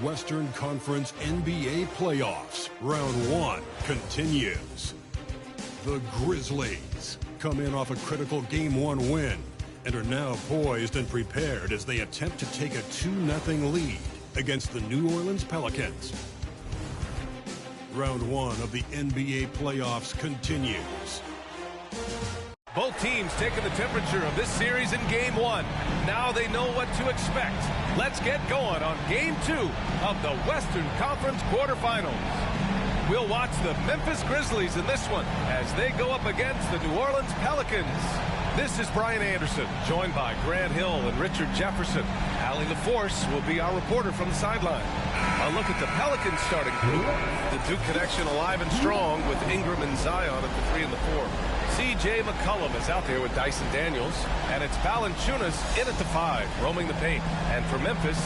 Western Conference NBA playoffs. Round 1 continues. The Grizzlies come in off a critical Game 1 win and are now poised and prepared as they attempt to take a 2-0 lead against the New Orleans Pelicans. Round 1 of the NBA playoffs continues. Both teams taking the temperature of this series in Game 1. Now they know what to expect. Let's get going on Game 2 of the Western Conference quarterfinals. We'll watch the Memphis Grizzlies in this one as they go up against the New Orleans Pelicans. This is Brian Anderson, joined by Grant Hill and Richard Jefferson. Allie LaForce will be our reporter from the sideline. A look at the Pelicans starting group. The Duke connection alive and strong with Ingram and Zion at the 3 and the 4. C.J. McCollum is out there with Dyson Daniels, and it's Valanciunas in at the 5, roaming the paint. And for Memphis,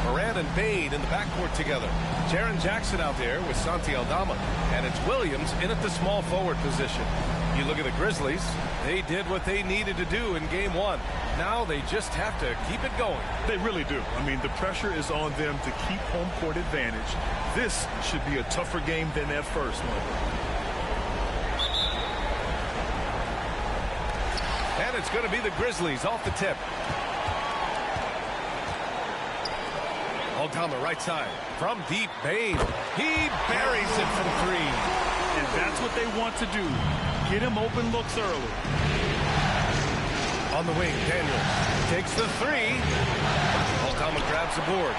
Morant and Bane in the backcourt together. Jaren Jackson out there with Santi Aldama, and it's Williams in at the small forward position. You look at the Grizzlies, they did what they needed to do in Game 1. Now they just have to keep it going. They really do. I mean, the pressure is on them to keep home court advantage. This should be a tougher game than their first one. And it's going to be the Grizzlies off the tip. Aldama right side. From deep, Bane. He buries it from 3. And that's what they want to do. Get him open looks early. On the wing, Daniel takes the 3. Aldama grabs the board.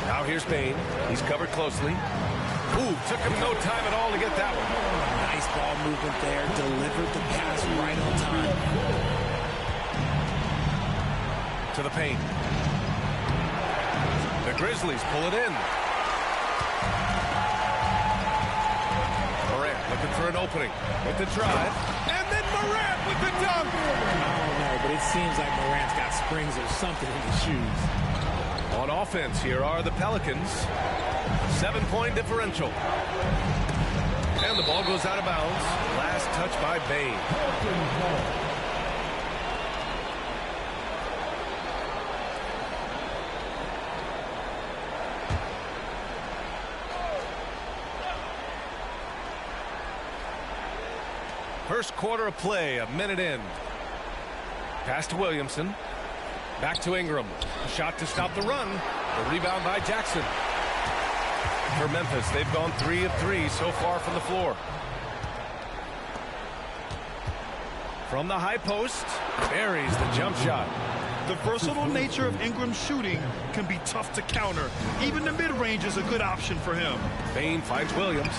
Now here's Bane. He's covered closely. Ooh, took him no time at all to get that one. Nice ball movement there. Delivered the pass right on time. To the paint. The Grizzlies pull it in. Morant looking for an opening with the drive. And then Morant with the dunk. I don't know, but it seems like Morant's got springs or something in his shoes. On offense, here are the Pelicans. 7-point differential. And the ball goes out of bounds. Last touch by Bane. First quarter of play, a minute in. Pass to Williamson. Back to Ingram. A shot to stop the run. The rebound by Jackson. For Memphis, they've gone 3 of 3 so far from the floor. From the high post, buries the jump shot. The versatile nature of Ingram's shooting can be tough to counter. Even the mid-range is a good option for him. Bane finds Williams.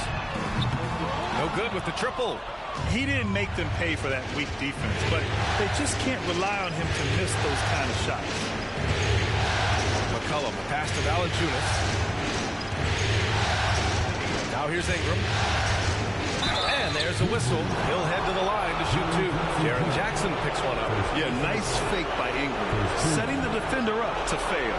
No good with the triple. He didn't make them pay for that weak defense, but they just can't rely on him to miss those kind of shots. McCollum, a pass to Valanciunas. Now here's Ingram. And there's a whistle. He'll head to the line to shoot 2. Jaren Jackson picks one up. Yeah, nice fake by Ingram. Setting the defender up to fail.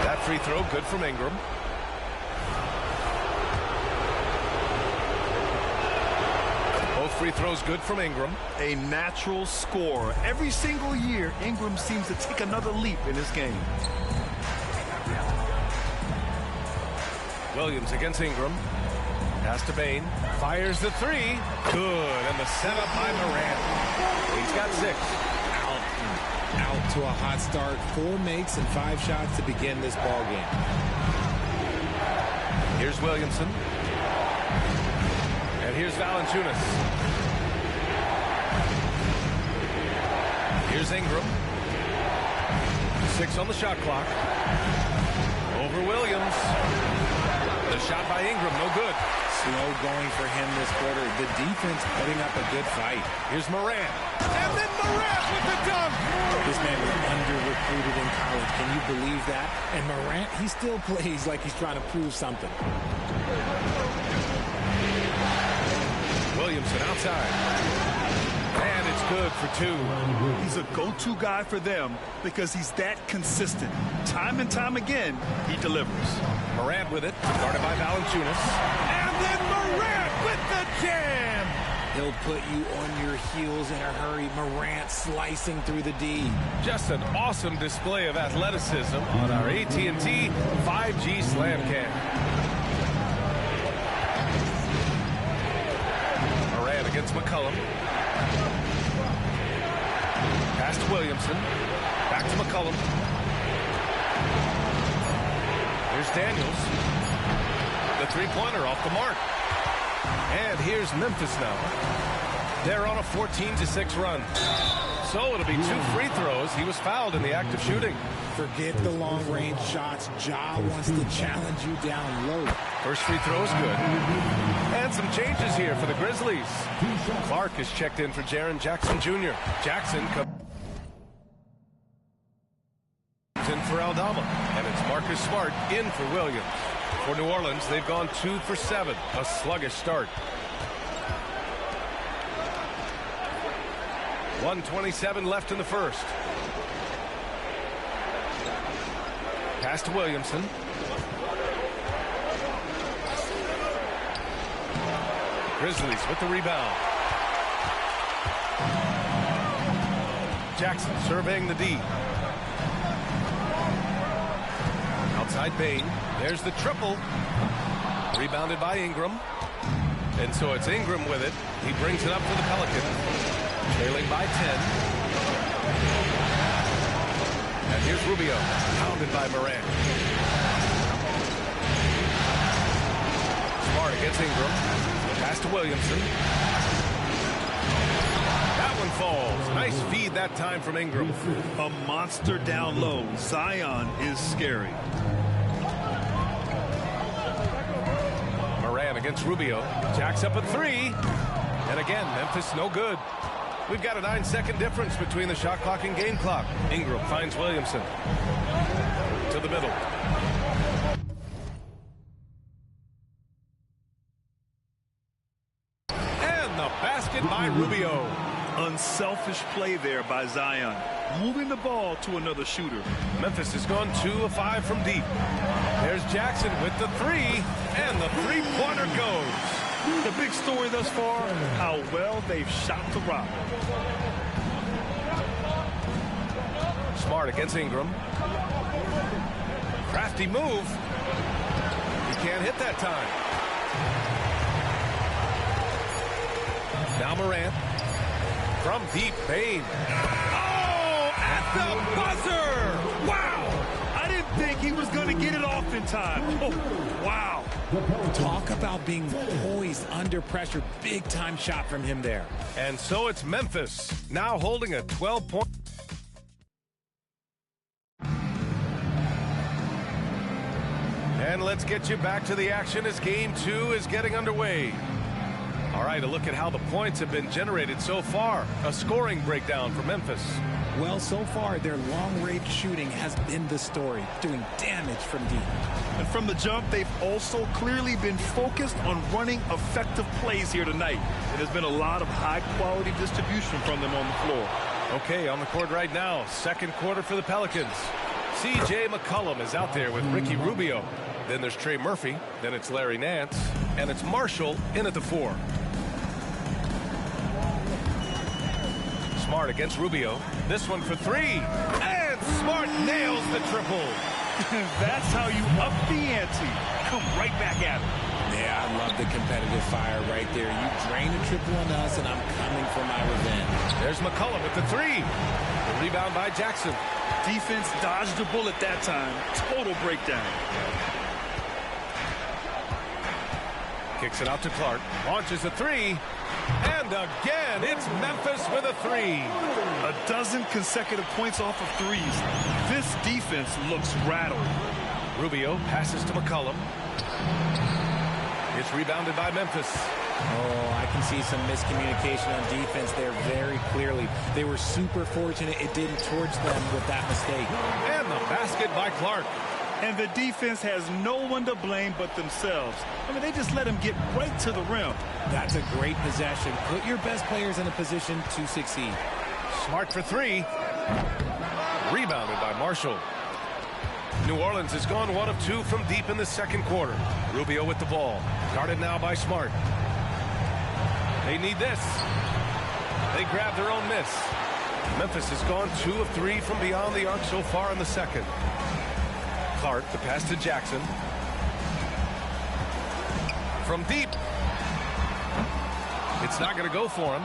That free throw good from Ingram. Both free throws good from Ingram. A natural scorer. Every single year, Ingram seems to take another leap in his game. Williams against Ingram. Pass to Bane. Fires the 3. Good. And the setup by Morant. He's got 6. Out to a hot start. 4 makes and 5 shots to begin this ball game. Here's Williamson. And here's Valanciunas. Here's Ingram. 6 on the shot clock. Over Williams. The shot by Ingram, no good. Slow going for him this quarter. The defense putting up a good fight. Here's Morant. And then Morant with the dunk. This man was under-recruited in college. Can you believe that? And Morant, he still plays like he's trying to prove something. Williamson outside. And it's good for 2. He's a go-to guy for them because he's that consistent. Time and time again, he delivers. Morant with it, guarded by Valanciunas. And then Morant with the jam. He'll put you on your heels in a hurry. Morant slicing through the D. Just an awesome display of athleticism on our AT&T 5G Slam Cam. Morant against McCollum. Pass to Williamson. Back to McCollum. Here's Daniels. The three-pointer off the mark. And here's Memphis now. They're on a 14-6 run. So it'll be 2 free throws. He was fouled in the act of shooting. Forget the long-range shots. Ja wants to challenge you down low. First free throw is good. And some changes here for the Grizzlies. Clark is checked in for Jaren Jackson Jr. Jackson comes in for Aldama. And it's Marcus Smart in for Williams. For New Orleans, they've gone 2 for 7. A sluggish start. 1:27 left in the first. Pass to Williamson. Grizzlies with the rebound. Jackson surveying the D. Outside Bain. There's the triple. Rebounded by Ingram. And so it's Ingram with it. He brings it up for the Pelicans. Trailing by 10. And here's Rubio. Pounded by Morant. Smart against Ingram. Pass to Williamson. That one falls. Nice feed that time from Ingram. A monster down low. Zion is scary. Morant against Rubio. Jacks up a 3. And again, Memphis no good. We've got a 9-second difference between the shot clock and game clock. Ingram finds Williamson. To the middle. And the basket by Rubio. Unselfish play there by Zion. Moving the ball to another shooter. Memphis has gone 2 of 5 from deep. There's Jackson with the 3. And the three-pointer goes. The big story thus far, how well they've shot the rock. Smart against Ingram. Crafty move. He can't hit that time. Now Morant. From deep, Bain. Oh, at the buzzer! Wow! I didn't think he was going to get it off in time. Oh, wow. Talk about being poised under pressure. Big time shot from him there. And so it's Memphis now holding a 12-point. And let's get you back to the action as game 2 is getting underway. All right, a look at how the points have been generated so far. A scoring breakdown for Memphis. Well, so far, their long-range shooting has been the story, doing damage from deep. And from the jump, they've also clearly been focused on running effective plays here tonight. It has been a lot of high-quality distribution from them on the floor. Okay, on the court right now, second quarter for the Pelicans. C.J. McCollum is out there with Ricky Rubio. Then there's Trey Murphy. Then it's Larry Nance. And it's Marshall in at the 4. Smart against Rubio. This one for 3. And Smart nails the triple. That's how you up the ante. Come right back at him. Yeah, I love the competitive fire right there. You drain a triple on us, and I'm coming for my revenge. There's McCollum with the 3. The rebound by Jackson. Defense dodged a bullet that time. Total breakdown. Kicks it out to Clark. Launches a 3. And again, it's Memphis with a 3. A dozen consecutive points off of threes. This defense looks rattled. Rubio passes to McCollum. It's rebounded by Memphis. Oh, I can see some miscommunication on defense there very clearly. They were super fortunate it didn't torch them with that mistake. And the basket by Clark. And the defense has no one to blame but themselves. I mean, they just let him get right to the rim. That's a great possession. Put your best players in a position to succeed. Smart for 3. Rebounded by Marshall. New Orleans has gone 1 of 2 from deep in the second quarter. Rubio with the ball. Guarded now by Smart. They need this. They grab their own miss. Memphis has gone 2 of 3 from beyond the arc so far in the second. Clark, the pass to Jackson. From deep. It's not going to go for him.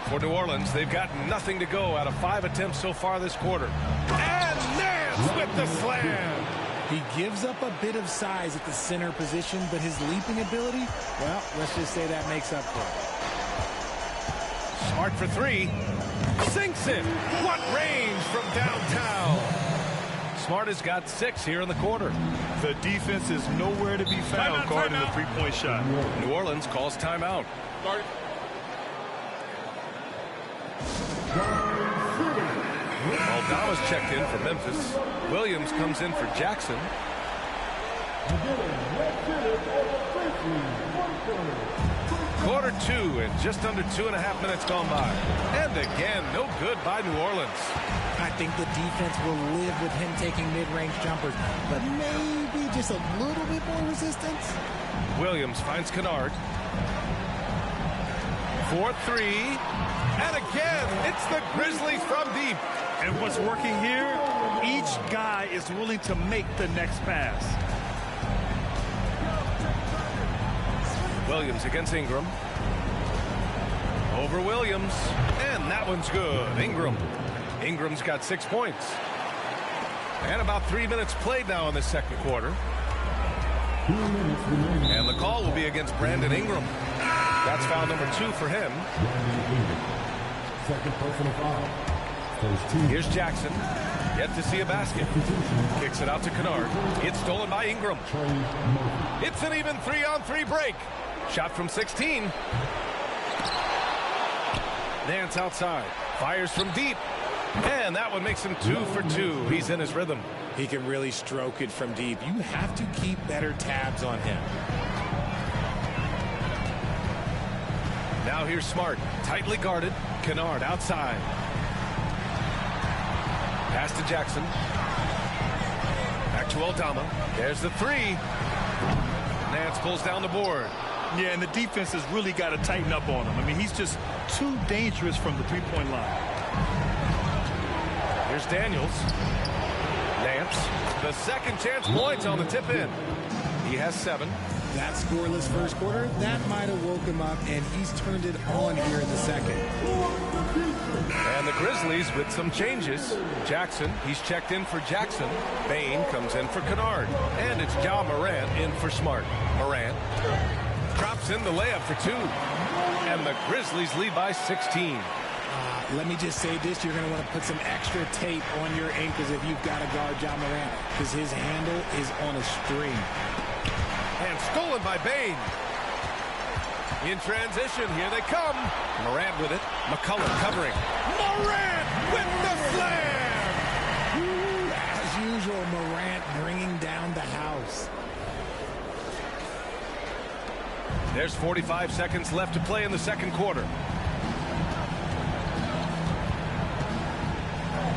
For New Orleans, they've got nothing to go out of 5 attempts so far this quarter. And Nance with the slam. He gives up a bit of size at the center position, but his leaping ability, well, let's just say that makes up for it. Smart for 3. Sinks it. What range from downtown. Smart has got 6 here in the quarter. The defense is nowhere to be found guarding the three-point shot. New Orleans calls timeout. Aldama's checked in for Memphis. Williams comes in for Jackson. Quarter 2 and just under 2.5 minutes gone by. And again, no good by New Orleans. I think the defense will live with him taking mid-range jumpers, but maybe just a little bit more resistance. Williams finds Kennard. 4-3. And again, it's the Grizzlies from deep. And what's working here, each guy is willing to make the next pass. Williams against Ingram. Over Williams. And that one's good. Ingram. Ingram's got 6 points. And about 3 minutes played now in the second quarter. And the call will be against Brandon Ingram. That's foul number 2 for him. Second personal foul. Here's Jackson. Yet to see a basket. Kicks it out to Kennard. It's stolen by Ingram. It's an even 3-on-3 break. Shot from 16. Nance outside. Fires from deep. And that one makes him 2 for 2. He's in his rhythm. He can really stroke it from deep. You have to keep better tabs on him. Now here's Smart. Tightly guarded. Kennard outside. Pass to Jackson. Back to Aldama. There's the 3. Nance pulls down the board. Yeah, and the defense has really got to tighten up on him. I mean, he's just too dangerous from the three-point line. Here's Daniels. Nance. The second chance points on the tip in. He has 7. That scoreless first quarter, that might have woke him up, and he's turned it on here in the second. And the Grizzlies with some changes. Jackson, he's checked in for Jackson. Bain comes in for Kennard. And it's Ja Morant in for Smart. Morant drops in the layup for 2. And the Grizzlies lead by 16. Let me just say this, you're going to want to put some extra tape on your ankles if you've got to guard Ja Morant, because his handle is on a string. And stolen by Bain. In transition, here they come. Morant with it. McCullough covering. Morant with the slam! As usual, Morant bringing down the house. There's 45 seconds left to play in the second quarter.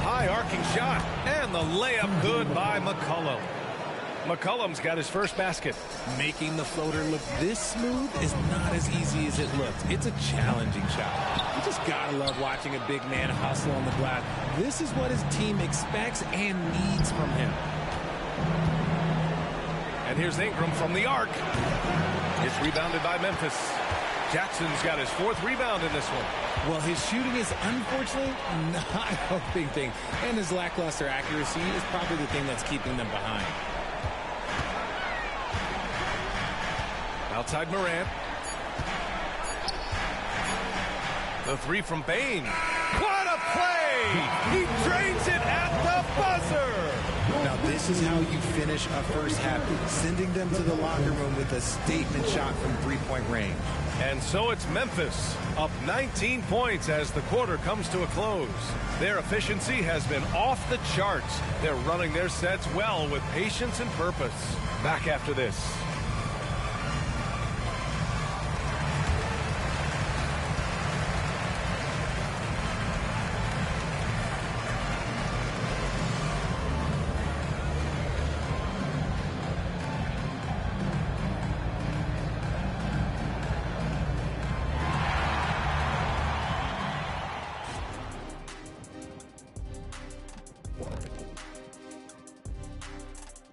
High arcing shot. And the layup good by McCullough. McCollum's got his first basket. Making the floater look this smooth is not as easy as it looks. It's a challenging shot. You just gotta love watching a big man hustle on the glass. This is what his team expects and needs from him. And here's Ingram from the arc. It's rebounded by Memphis. Jackson's got his 4th rebound in this one. Well, his shooting is unfortunately not a big thing. And his lackluster accuracy is probably the thing that's keeping them behind. Outside Morant. The 3 from Bain. What a play! He drains it at the buzzer! Now this is how you finish a first half, sending them to the locker room with a statement shot from three-point range. And so it's Memphis, up 19 points as the quarter comes to a close. Their efficiency has been off the charts. They're running their sets well with patience and purpose. Back after this.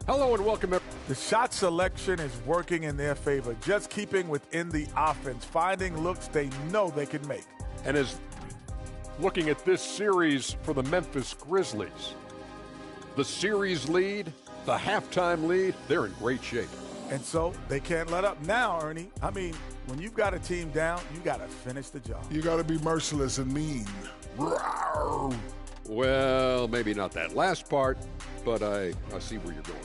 Hello and welcome. The shot selection is working in their favor, just keeping within the offense, finding looks they know they can make. And as looking at this series for the Memphis Grizzlies, the series lead, the halftime lead, they're in great shape. And so they can't let up now, Ernie. I mean, when you've got a team down, you got to finish the job. You got to be merciless and mean. Well, maybe not that last part, but I see where you're going.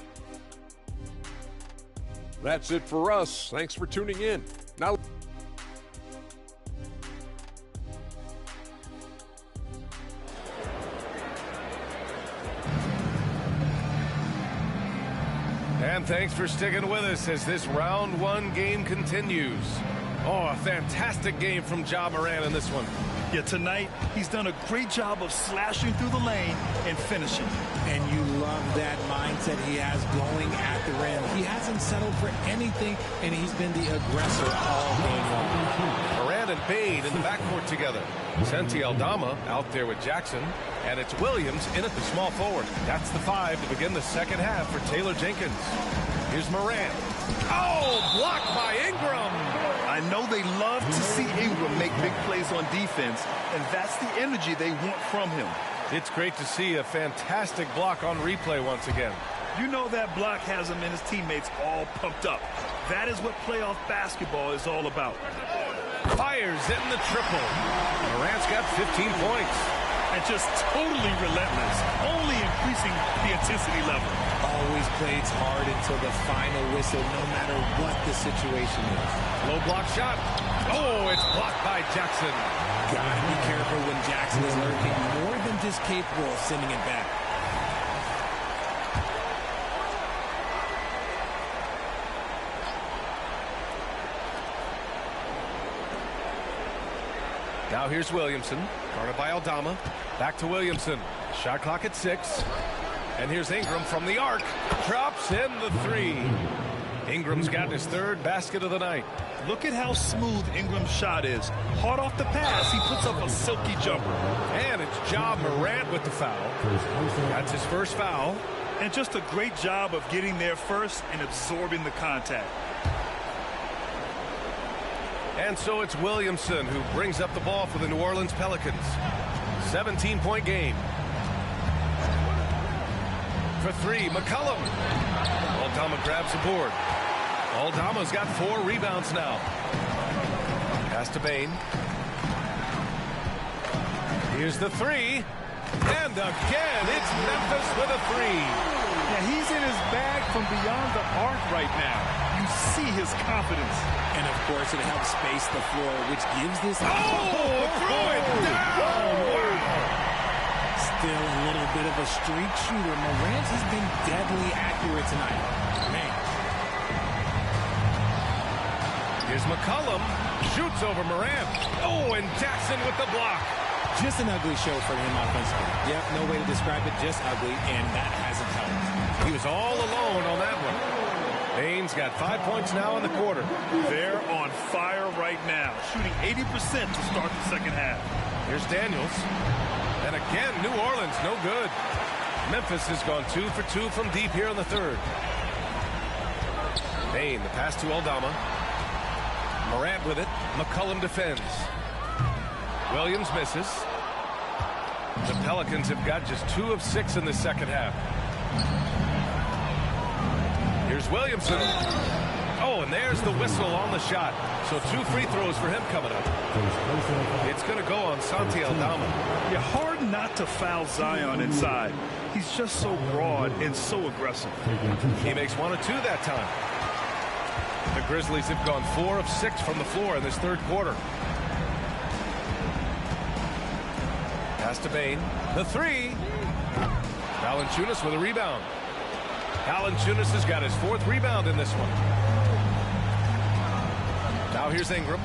That's it for us. Thanks for tuning in. Now, and thanks for sticking with us as this round one game continues. Oh, a fantastic game from Ja Morant in this one. Yeah, tonight he's done a great job of slashing through the lane and finishing. And you love that mindset he has going at the rim. He hasn't settled for anything, and he's been the aggressor all game long. Morant and Bane in the backcourt together. Santi Aldama out there with Jackson. And it's Williams in at the small forward. That's the 5 to begin the second half for Taylor Jenkins. Here's Morant. Oh, blocked by Ingram. I know they love to see Ingram make big plays on defense, and that's the energy they want from him. It's great to see a fantastic block on replay once again. You know that block has him and his teammates all pumped up. That is what playoff basketball is all about. Fires in the triple. Morant's got 15 points. And just totally relentless, only increasing the intensity level. Always plays hard until the final whistle, no matter what the situation is. Low block shot. Oh, it's blocked by Jackson. Gotta be careful when Jackson is lurking, more than just capable of sending it back. Now here's Williamson, guarded by Aldama. Back to Williamson. Shot clock at 6. And here's Ingram from the arc. Drops in the 3. Ingram's got his 3rd basket of the night. Look at how smooth Ingram's shot is. Hard off the pass, he puts up a silky jumper. And it's Ja Morant with the foul. That's his first foul. And just a great job of getting there first and absorbing the contact. And so it's Williamson who brings up the ball for the New Orleans Pelicans. 17-point game. For 3, McCollum. Aldama grabs the board. Aldama's got 4 rebounds now. Pass to Bane. Here's the 3. And again, it's Memphis with a 3. Yeah, he's in his bag from beyond the arc right now. You see his confidence. And, of course, it helps space the floor, which gives this... Oh, throw it down! Wow! Still a little bit of a streak shooter. Morant has been deadly accurate tonight. Man. Here's McCollum. Shoots over Morant. Oh, and Jackson with the block. Just an ugly show for him offensively. Yep, no way to describe it, just ugly, and that hasn't helped. He was all alone on that one. Bane's got 5 points now in the quarter. They're on fire right now, shooting 80% to start the second half. Here's Daniels. And again, New Orleans, no good. Memphis has gone 2 for 2 from deep here in the 3rd. Bane, the pass to Aldama. Morant with it. McCollum defends. Williams misses. The Pelicans have got just 2 of 6 in the second half. Here's Williamson. Oh, and there's the whistle on the shot. So 2 free throws for him coming up. It's going to go on Santi Aldama. Yeah, hard not to foul Zion inside. He's just so broad and so aggressive. He makes 1 of 2 that time. The Grizzlies have gone 4 of 6 from the floor in this 3rd quarter. Pass to Bane. The 3. Valanciunas with a rebound. Valanciunas has got his 4th rebound in this one. Now here's Ingram.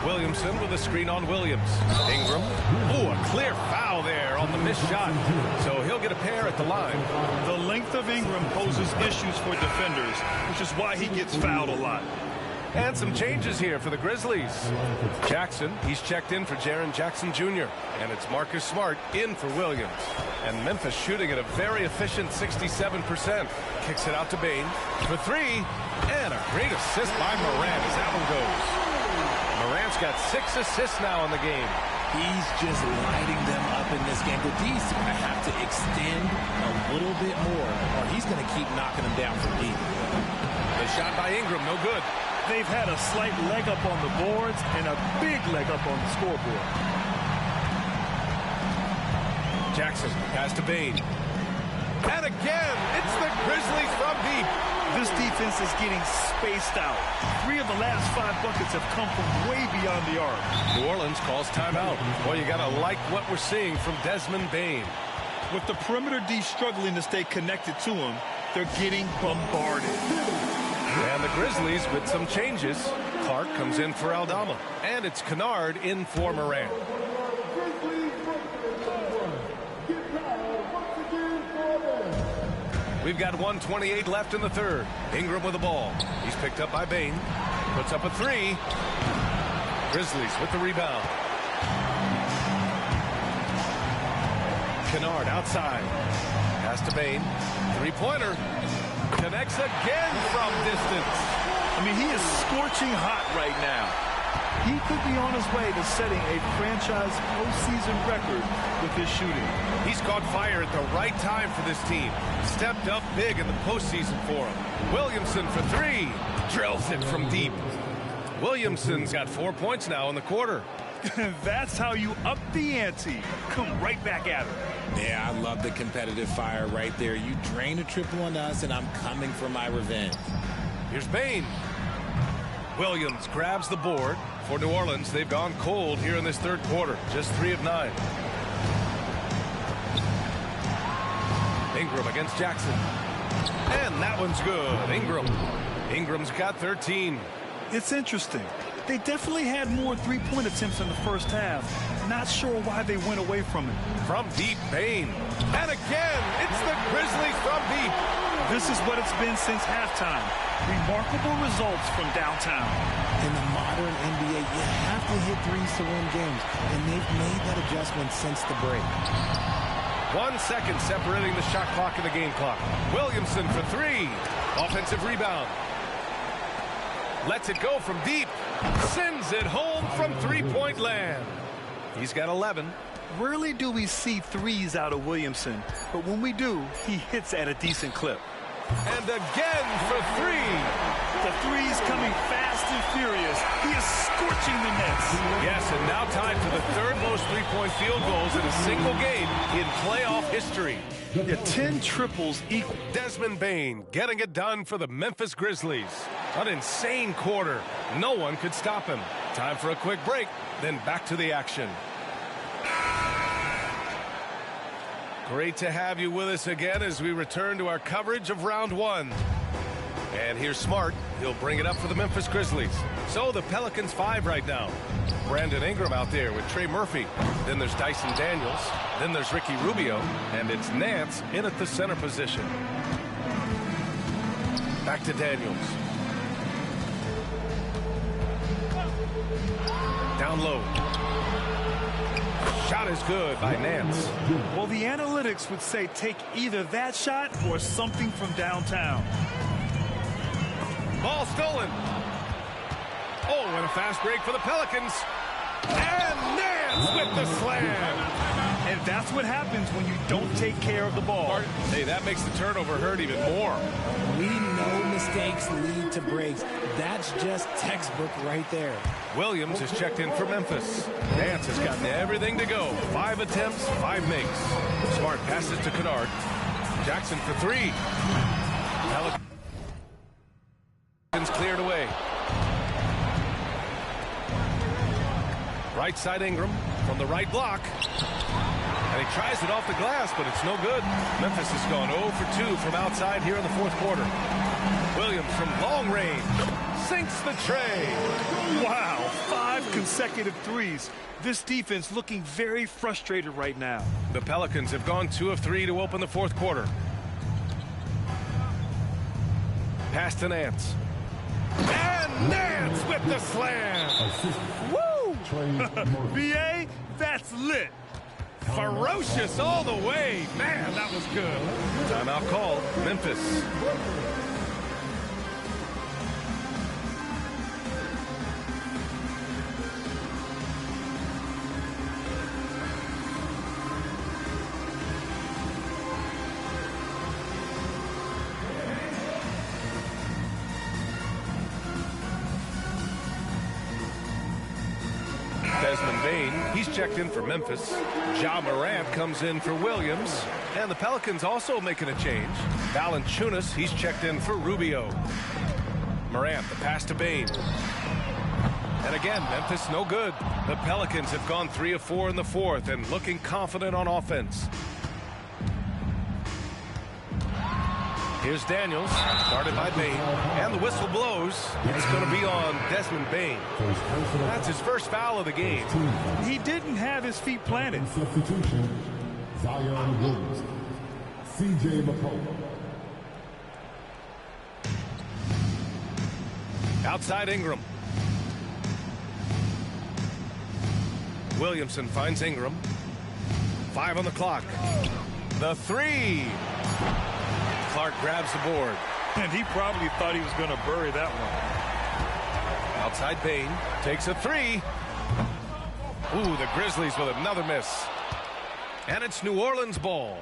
Williamson with a screen on Williams. Ingram. Oh, a clear foul there on the missed shot. So he'll get a pair at the line. The length of Ingram poses issues for defenders, which is why he gets fouled a lot. And some changes here for the Grizzlies. Jackson, he's checked in for Jaren Jackson Jr. And it's Marcus Smart in for Williams. And Memphis shooting at a very efficient 67%. Kicks it out to Bane for three. And a great assist by Morant as that one goes. Morant's got 6 assists now in the game. He's just lighting them up in this game. The D's going to have to extend a little bit more, or he's going to keep knocking them down from deep. The shot by Ingram, no good. They've had a slight leg up on the boards and a big leg up on the scoreboard. Jackson, pass to Bane. And again, it's the Grizzlies from deep. This defense is getting spaced out. 3 of the last 5 buckets have come from way beyond the arc. New Orleans calls timeout. Boy, you got to like what we're seeing from Desmond Bane. With the perimeter D struggling to stay connected to him, they're getting bombarded. And the Grizzlies with some changes. Clark comes in for Aldama. And it's Kennard in for Morant. We've got 1:28 left in the third. Ingram with the ball. He's picked up by Bane. Puts up a 3. Grizzlies with the rebound. Kennard outside. Pass to Bane. 3-pointer. Connects again from distance. I mean, he is scorching hot right now. He could be on his way to setting a franchise postseason record with his shooting. He's caught fire at the right time for this team. Stepped up big in the postseason for him. Williamson for 3. Drills it from deep. Williamson's got 4 points now in the quarter. That's how you up the ante. Come right back at him. Yeah, I love the competitive fire right there. You drain a triple on us, and I'm coming for my revenge. Here's Bane. Williams grabs the board. For New Orleans, they've gone cold here in this third quarter. Just 3 of 9. Ingram against Jackson. And that one's good. Ingram's got 13. It's interesting. They definitely had more 3-point attempts in the first half. Not sure why they went away from it. From deep, Bane. And again, it's the Grizzlies from deep. This is what it's been since halftime. Remarkable results from downtown. In the modern NBA, you have to hit threes to win games, and they've made that adjustment since the break. 1 second separating the shot clock and the game clock. Williamson for 3. Offensive rebound. Lets it go from deep. Sends it home from 3-point land. He's got 11. Rarely do we see threes out of Williamson, but when we do, he hits at a decent clip. And again for 3. The three's coming fast and furious. He is scorching the nets. Yes, and now tied for the 3rd most 3-point field goals in a single game in playoff history. Yeah, 10 triples equal. Desmond Bane getting it done for the Memphis Grizzlies. An insane quarter. No one could stop him. Time for a quick break, then back to the action. Great to have you with us again as we return to our coverage of round 1. And here's Smart. He'll bring it up for the Memphis Grizzlies. So the Pelicans 5 right now. Brandon Ingram out there with Trey Murphy. Then there's Dyson Daniels. Then there's Ricky Rubio. And it's Nance in at the center position. Back to Daniels. Down low. Shot is good by Nance. Well, the analytics would say take either that shot or something from downtown. Ball stolen. Oh, and a fast break for the Pelicans. And Nance with the slam. And that's what happens when you don't take care of the ball. Hey, that makes the turnover hurt even more. We know mistakes lead to breaks. That's just textbook right there. Williams is checked in for Memphis. Nance has gotten everything to go. 5 attempts, 5 makes. Smart passes to Kennard. Jackson for 3. Pelicans cleared away. Right side Ingram from the right block. And he tries it off the glass, but it's no good. Memphis has gone 0 for 2 from outside here in the fourth quarter. Williams from long range sinks the tray. Wow, 5 consecutive threes. This defense looking very frustrated right now. The Pelicans have gone 2 of 3 to open the fourth quarter. Pass to Nance. And And Nance with the slam. Woo! BA, that's lit. Ferocious all the way. Man, that was good. Timeout called. Memphis. Desmond Bane, he's checked in for Memphis. Ja Morant comes in for Williams. And the Pelicans also making a change. Valanciunas, he's checked in for Rubio. Morant, the pass to Bane. And again, Memphis no good. The Pelicans have gone 3 of 4 in the fourth and looking confident on offense. Here's Daniels, guarded by Bane, and the whistle blows. It's going to be on Desmond Bane. That's his first foul of the game. He didn't have his feet planted. Substitution, Zion Williams, C.J. McCollum. Outside Ingram. Williamson finds Ingram. 5 on the clock. The three. Clark grabs the board. And he probably thought he was going to bury that one. Outside Bane takes a three. Ooh, the Grizzlies with another miss. And it's New Orleans ball.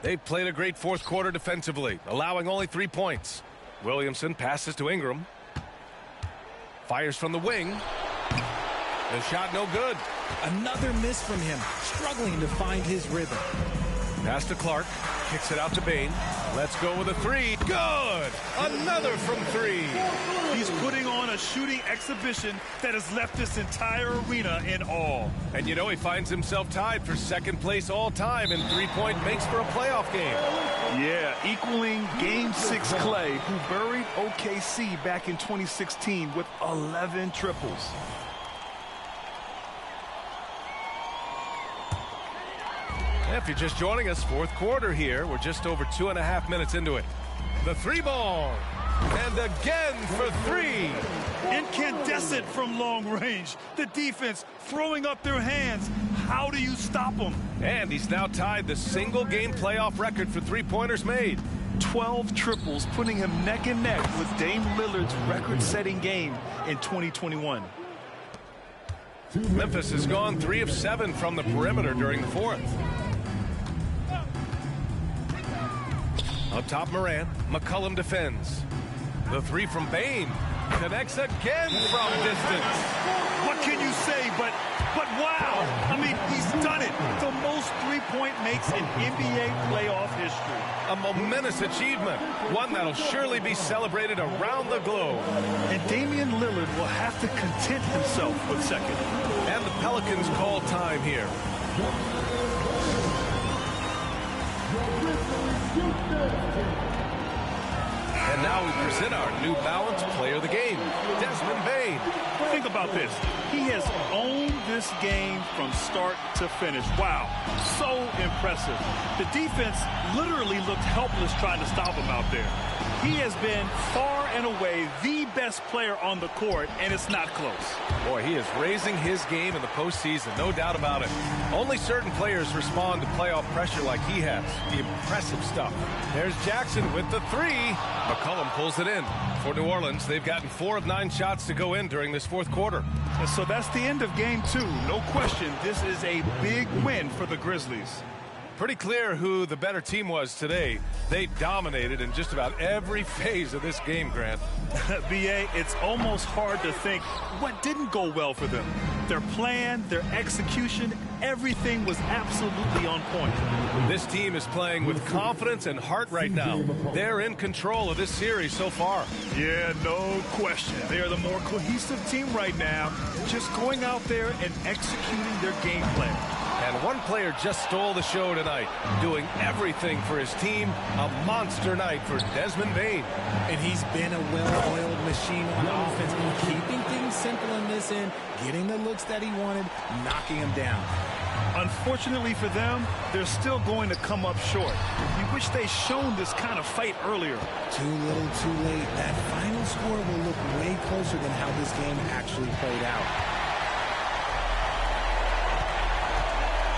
They've played a great fourth quarter defensively, allowing only 3 points. Williamson passes to Ingram. Fires from the wing. The shot no good. Another miss from him, struggling to find his rhythm. Pass to Clark. Kicks it out to Bane. Let's go with a three. Good! Another from 3. He's putting on a shooting exhibition that has left this entire arena in awe. And you know he finds himself tied for second place all time in three-point makes for a playoff game. Yeah, equaling Game 6 Clay, who buried OKC back in 2016 with 11 triples. If you're just joining us, fourth quarter here. We're just over 2.5 minutes into it. The three ball. And again for 3. Incandescent from long range. The defense throwing up their hands. How do you stop them? And he's now tied the single game playoff record for three-pointers made. 12 triples, putting him neck and neck with Dame Lillard's record-setting game in 2021. Memphis has gone 3 of 7 from the perimeter during the fourth. Up top, Morant. McCollum defends. The three from Bane. Connects again from distance. What can you say but wow. I mean, he's done it. The most three-point makes in NBA playoff history. A momentous achievement. One that'll surely be celebrated around the globe. And Damian Lillard will have to content himself with second. And the Pelicans call time here. And now we present our New Balance Player of the Game, Desmond Bane. Think about this. He has owned this game from start to finish. Wow, so impressive. The defense literally looked helpless trying to stop him out there. He has been far and away the best player on the court, and it's not close. Boy, he is raising his game in the postseason, no doubt about it. Only certain players respond to playoff pressure like he has. The impressive stuff. There's Jackson with the three. McCollum pulls it in. For New Orleans, they've gotten 4 of 9 shots to go in during this fourth quarter. And so that's the end of game 2. No question, this is a big win for the Grizzlies. Pretty clear who the better team was today. They dominated in just about every phase of this game, Grant. BA, it's almost hard to think what didn't go well for them. Their plan, their execution, everything was absolutely on point. This team is playing with confidence and heart right now. They're in control of this series so far. Yeah, no question. They are the more cohesive team right now, just going out there and executing their game plan. And one player just stole the show tonight, doing everything for his team. A monster night for Desmond Bane. And he's been a well-oiled machine on offense, keeping things simple in this end, getting the looks that he wanted, knocking them down. Unfortunately for them, they're still going to come up short. You wish they'd shown this kind of fight earlier. Too little, too late. That final score will look way closer than how this game actually played out.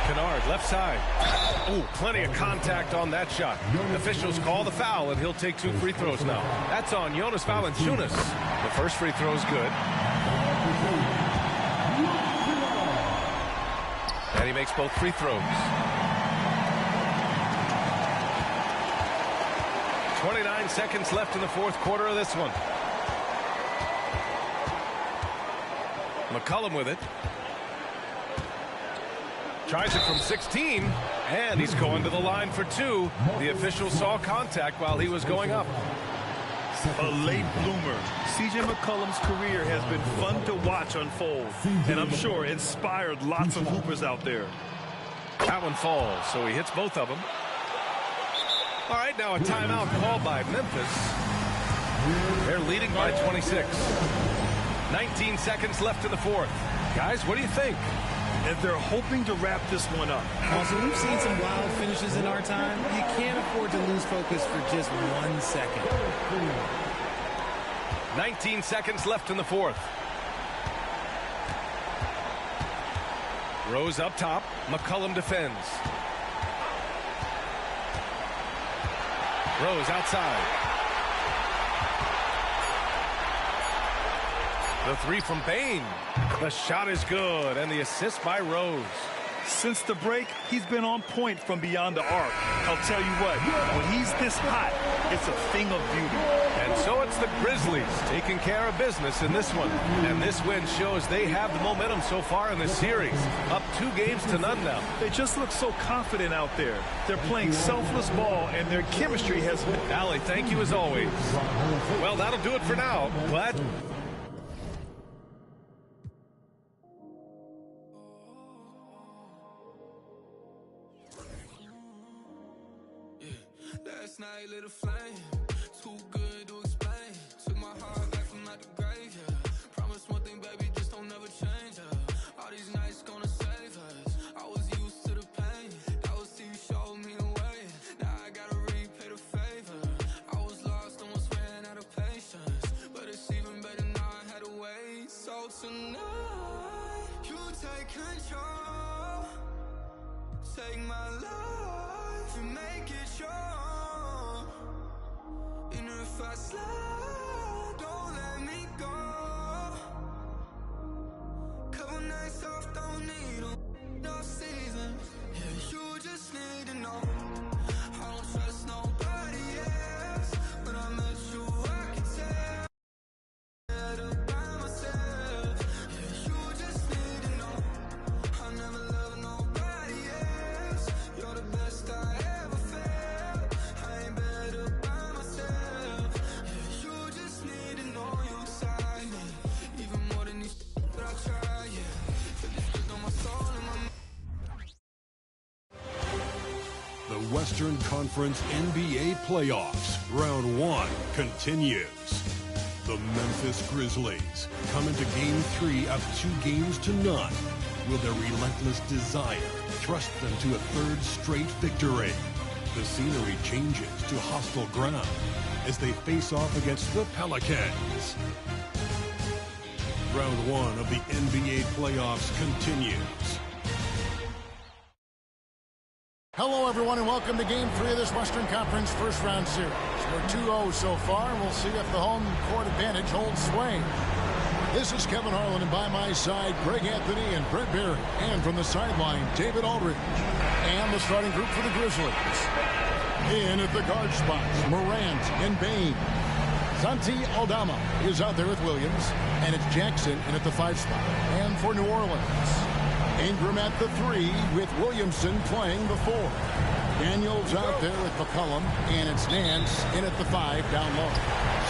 Kennard, left side. Oh, plenty of contact on that shot. Officials call the foul, and he'll take 2 free throws now. That's on Jonas Valanciunas. The first free throw is good. And he makes both free throws. 29 seconds left in the fourth quarter of this one. McCollum with it. Tries it from 16, and he's going to the line for 2. The official saw contact while he was going up. A late bloomer. C.J. McCollum's career has been fun to watch unfold, and I'm sure inspired lots of hoopers out there. That one falls, so he hits both of them. All right, now a timeout called by Memphis. They're leading by 26. 19 seconds left in the fourth. Guys, what do you think? And they're hoping to wrap this one up. Also, we've seen some wild finishes in our time. You can't afford to lose focus for just 1 second. 19 seconds left in the fourth. Rose up top. McCollum defends. Rose outside. The 3 from Bane. The shot is good, and the assist by Rose. Since the break, he's been on point from beyond the arc. I'll tell you what, when he's this hot, it's a thing of beauty. And so it's the Grizzlies taking care of business in this one. And this win shows they have the momentum so far in this series. Up 2 games to none now. They just look so confident out there. They're playing selfless ball, and their chemistry has... Allie, thank you as always. Well, that'll do it for now. But... Last night lit a flame, too good to explain. Took my heart back from out the grave, yeah. Promise one thing, baby, just don't ever change, yeah. All these nights gonna save us. I was used to the pain, that was till you showed me the way. Now I gotta repay the favor. I was lost, almost ran out of patience, but it's even better now I had to wait. So tonight, you take control, take my life and make it yours. If I slide, don't let me go. Couple nights off, don't need no seasons. Yeah, you just need to know I don't trust nobody else. When I met you, I could tell better by myself. Yeah, you just need to know I never loved nobody else. You're the best I ever felt. I ain't better by myself. The Western Conference NBA Playoffs, Round 1 continues. The Memphis Grizzlies come into Game 3 up 2 games to none. Will their relentless desire thrust them to a 3rd straight victory? The scenery changes to hostile ground as they face off against the Pelicans. Round 1 of the NBA Playoffs continues. Hello, everyone, and welcome to Game 3 of this Western Conference first round series. We're 2-0 so far, and we'll see if the home court advantage holds sway. This is Kevin Harlan, and by my side, Greg Anthony and Brent Barry. And from the sideline, David Aldridge. And the starting group for the Grizzlies. In at the guard spots, Morant and Bane. Santi Aldama is out there with Williams, and it's Jackson in at the 5 spot. And for New Orleans, Ingram at the 3 with Williamson playing the 4. Daniels out there with McCollum, and it's Nance in at the 5 down low.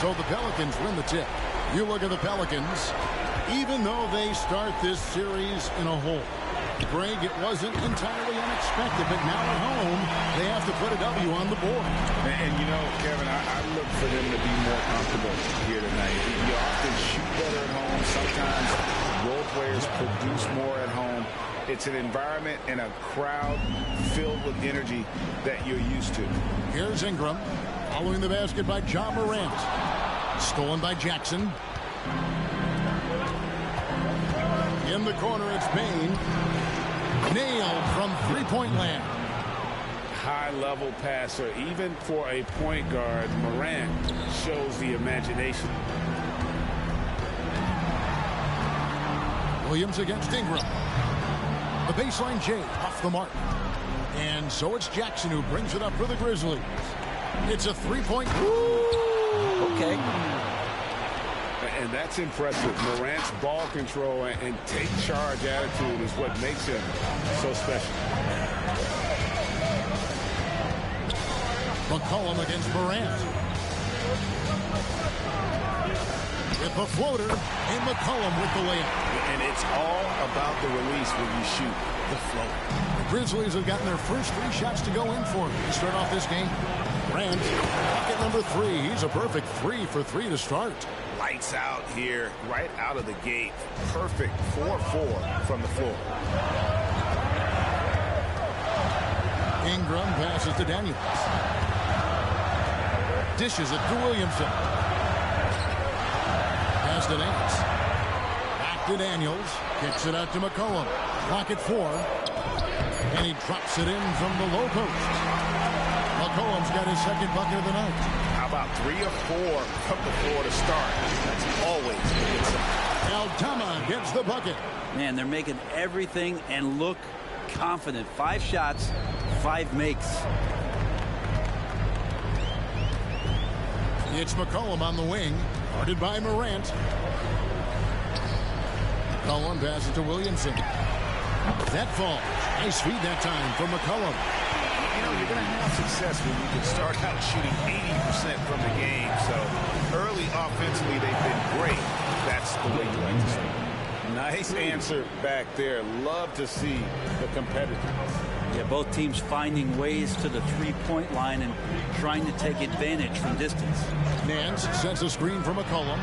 So the Pelicans win the tip. You look at the Pelicans, even though they start this series in a hole. Greg, it wasn't entirely unexpected, but now at home, they have to put a W on the board. And you know, Kevin, I look for them to be more comfortable here tonight. You often shoot better at home. Sometimes role players produce more at home. It's an environment and a crowd filled with energy that you're used to. Here's Ingram. Following the basket by Ja Morant. Stolen by Jackson. In the corner, it's Bane. Nailed from three-point land. High-level passer. Even for a point guard, Morant shows the imagination. Williams against Ingram. The baseline J off the mark. And so it's Jackson who brings it up for the Grizzlies. It's a three-point. Okay. And that's impressive. Morant's ball control and take charge attitude is what makes him so special. McCollum against Morant. With the floater, and McCollum with the layup. And it's all about the release when you shoot the float. The Grizzlies have gotten their first 3 shots to go in for to start off this game. Morant, bucket number 3. He's a perfect 3 for 3 to start. Lights out here, right out of the gate. Perfect 4-4 from the floor. Ingram passes to Daniels. Dishes it to Williamson. Pass to Nance. Back to Daniels. Kicks it out to McCollum. Clock at 4. And he drops it in from the low post. McCollum's got his second bucket of the night. How about 3 or 4 from the floor to start? That's always a good sign. Aldama gets the bucket. Man, they're making everything and look confident. 5 shots, 5 makes. It's McCollum on the wing. Guarded by Morant. McCollum passes to Williamson. That falls. Nice feed that time from McCollum. You know, you're going to have success when you can start out shooting 80% from the game. So early offensively, they've been great. That's the way you like to start. Nice answer back there. Love to see the competitiveness. Yeah, both teams finding ways to the three-point line and trying to take advantage from distance. Nance sets a screen for McCollum.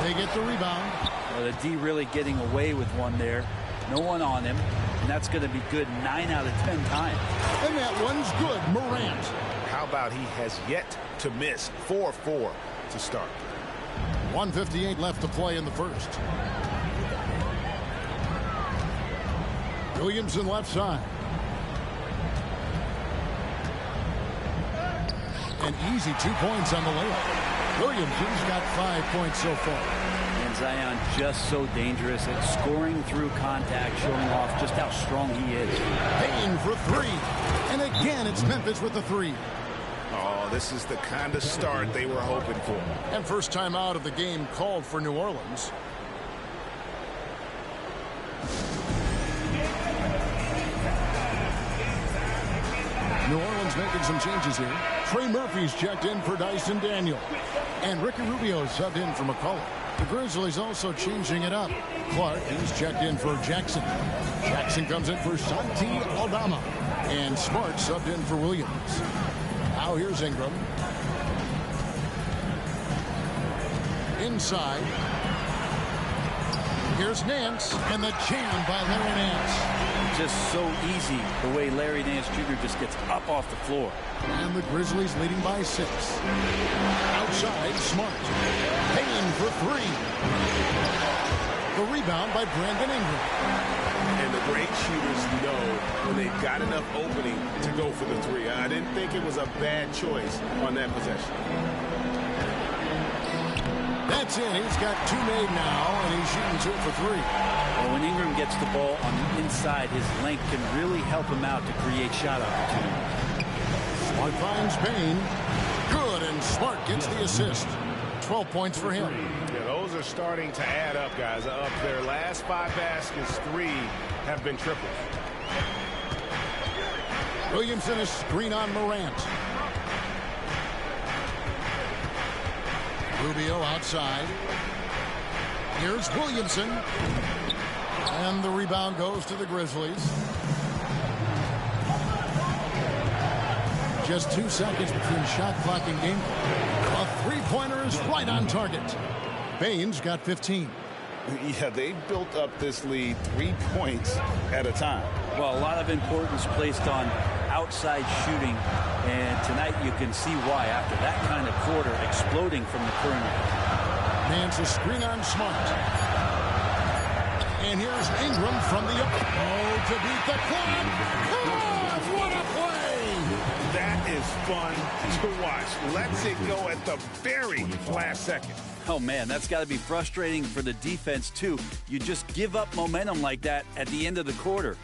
They get the rebound. Well, the D really getting away with one there. No one on him. And that's going to be good 9 out of 10 times. And that one's good. Morant. How about he has yet to miss 4-4 to start. 1:58 left to play in the first. Williamson left side. An easy 2 points on the layup. Williamson's got 5 points so far. And Zion just so dangerous at scoring through contact, showing off just how strong he is. Payne for 3. And again, it's Memphis with the 3. Oh, this is the kind of start they were hoping for. And first time out of the game called for New Orleans. New Orleans making some changes here. Trey Murphy's checked in for Dyson Daniel. And Ricky Rubio subbed in for McCollum. The Grizzlies also changing it up. Clark, he's checked in for Jackson. Jackson comes in for Santi Aldama. And Smart subbed in for Williams. Now here's Ingram. Inside. Here's Nance. And the jam by Larry Nance. Just so easy the way Larry Nance Jr. just gets up off the floor. And the Grizzlies leading by 6. Outside, Smart. Payne for 3. The rebound by Brandon Ingram. And the great shooters know when they've got enough opening to go for the 3. I didn't think it was a bad choice on that possession. That's it. He's got 2 made now, and he's shooting 2 for 3. Well, when Ingram gets the ball on the inside, his length can really help him out to create shot opportunity. Smart finds Payne. Good, and Smart gets the assist. 12 points for him. Yeah, those are starting to add up, guys. Up their last 5 baskets, 3 have been triples. Williamson is screen on Morant. Rubio outside. Here's Williamson. And the rebound goes to the Grizzlies. Just 2 seconds between shot clock and game. A 3-pointer is right on target. Bane's got 15. Yeah, they built up this lead 3 points at a time. Well, a lot of importance placed on outside shooting, and tonight you can see why after that kind of quarter exploding from the perimeter. Man's a screen on Smart. And here's Ingram from the to beat the clock. Oh, what a play! That is fun to watch. Lets it go at the very last second. Oh, man, that's got to be frustrating for the defense, too. You just give up momentum like that at the end of the quarter.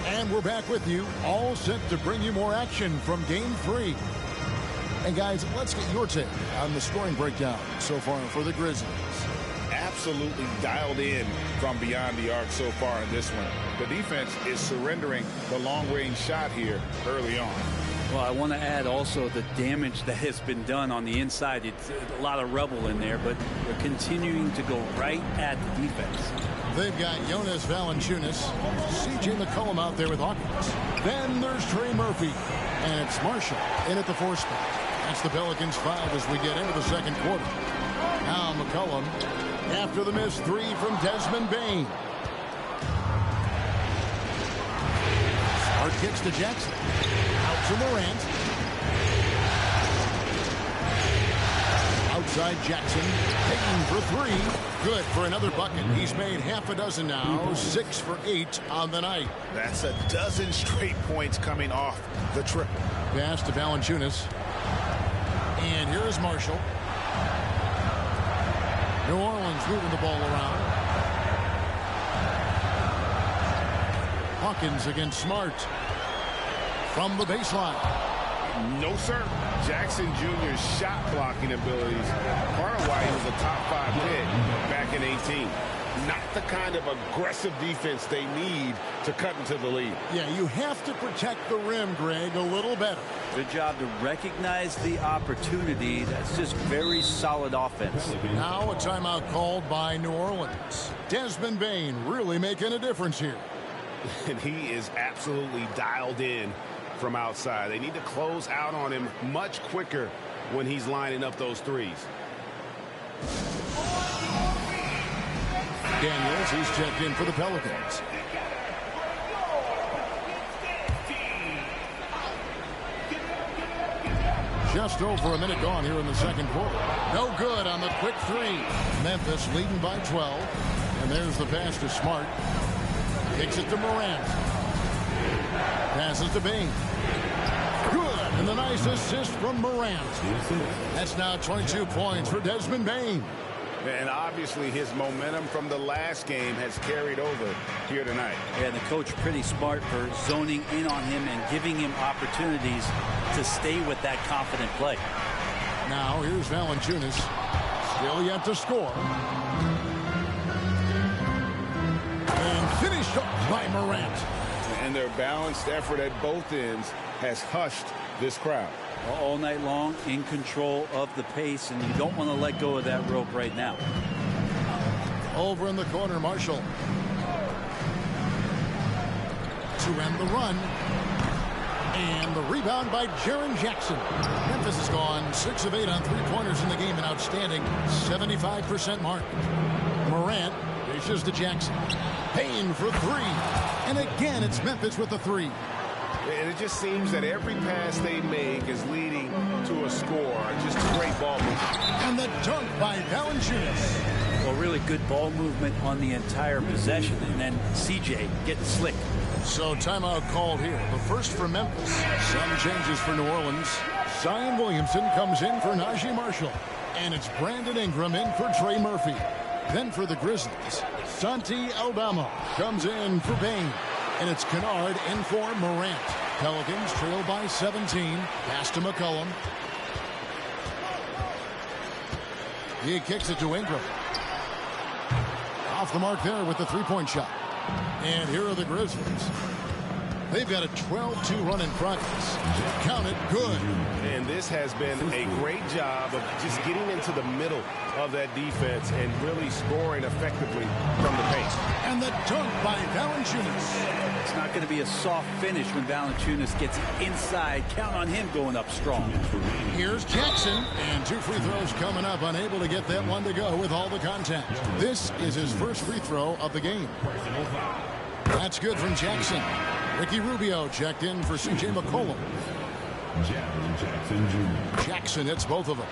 And we're back with you, all set to bring you more action from Game 3. And, guys, let's get your take on the scoring breakdown so far for the Grizzlies. Absolutely dialed in from beyond the arc so far in this one. The defense is surrendering the long-range shot here early on. Well, I want to add also the damage that has been done on the inside. It's a lot of rubble in there, but they're continuing to go right at the defense. They've got Jonas Valanciunas, C.J. McCollum out there with Hawkins. Then there's Trey Murphy, and it's Marshall in at the 4 spot. That's the Pelicans 5 as we get into the second quarter. Now McCollum after the missed 3 from Desmond Bane. Smart kicks to Jackson. Out to Morant. Outside Jackson. Payton for 3. Good for another bucket. He's made half a dozen now. 6 for 8 on the night. That's a dozen straight points coming off the triple. Pass to Valanciunas. And here is Marshall. New Orleans moving the ball around. Hawkins against Smart. From the baseline. No, sir. Jackson Jr.'s shot blocking abilities. Part of why he was a top 5 pick back in 18. Not the kind of aggressive defense they need to cut into the lead. Yeah, you have to protect the rim, Greg, a little better. Good job to recognize the opportunity. That's just very solid offense. Now a timeout called by New Orleans. Desmond Bane really making a difference here. And he is absolutely dialed in from outside. They need to close out on him much quicker when he's lining up those threes. Daniels, he's checked in for the Pelicans. Just over a minute gone here in the second quarter. No good on the quick 3. Memphis leading by 12. And there's the pass to Smart. Kicks it to Morant. Passes to Bane. Good. And the nice assist from Morant. That's now 22 points for Desmond Bane. And obviously his momentum from the last game has carried over here tonight. Yeah, and the coach pretty smart for zoning in on him and giving him opportunities to stay with that confident play. Now here's Valanciunas. Still yet to score. And finished off by Morant. And their balanced effort at both ends has hushed this crowd. All night long, in control of the pace, and you don't want to let go of that rope right now. Over in the corner, Marshall. To end the run. And the rebound by Jaren Jackson. Memphis has gone 6 of 8 on 3-pointers in the game, an outstanding 75% mark. Morant dishes to Jackson. Payne for 3. And again, it's Memphis with the 3. And it just seems that every pass they make is leading to a score. Just great ball movement. And the dunk by Valanciunas. Well, really good ball movement on the entire possession. And then CJ getting slick. So timeout called here. The first for Memphis. Some changes for New Orleans. Zion Williamson comes in for Najee Marshall. And it's Brandon Ingram in for Trey Murphy. Then for the Grizzlies, Santi Aldama comes in for Bane. And it's Kennard in for Morant. Pelicans trail by 17. Pass to McCollum. He kicks it to Ingram. Off the mark there with the 3-point shot. And here are the Grizzlies. They've got a 12-2 run in progress. Count it, good. And this has been a great job of just getting into the middle of that defense and really scoring effectively from the paint. And the dunk by Valanciunas. It's not going to be a soft finish when Valanciunas gets inside. Count on him going up strong. Here's Jackson, and 2 free throws coming up, unable to get that one to go with all the contact. This is his first free throw of the game. That's good from Jackson. Ricky Rubio checked in for C.J. McCollum. Jackson Jr. Jackson hits both of them.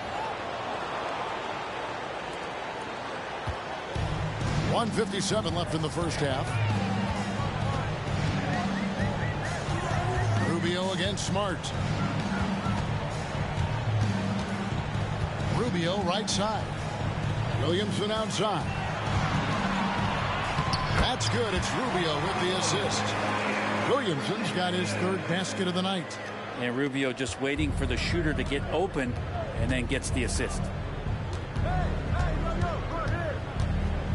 1:57 left in the first half. Rubio against Smart. Rubio right side. Williamson outside. That's good. It's Rubio with the assist. Williamson's got his third basket of the night. And Rubio just waiting for the shooter to get open and then gets the assist.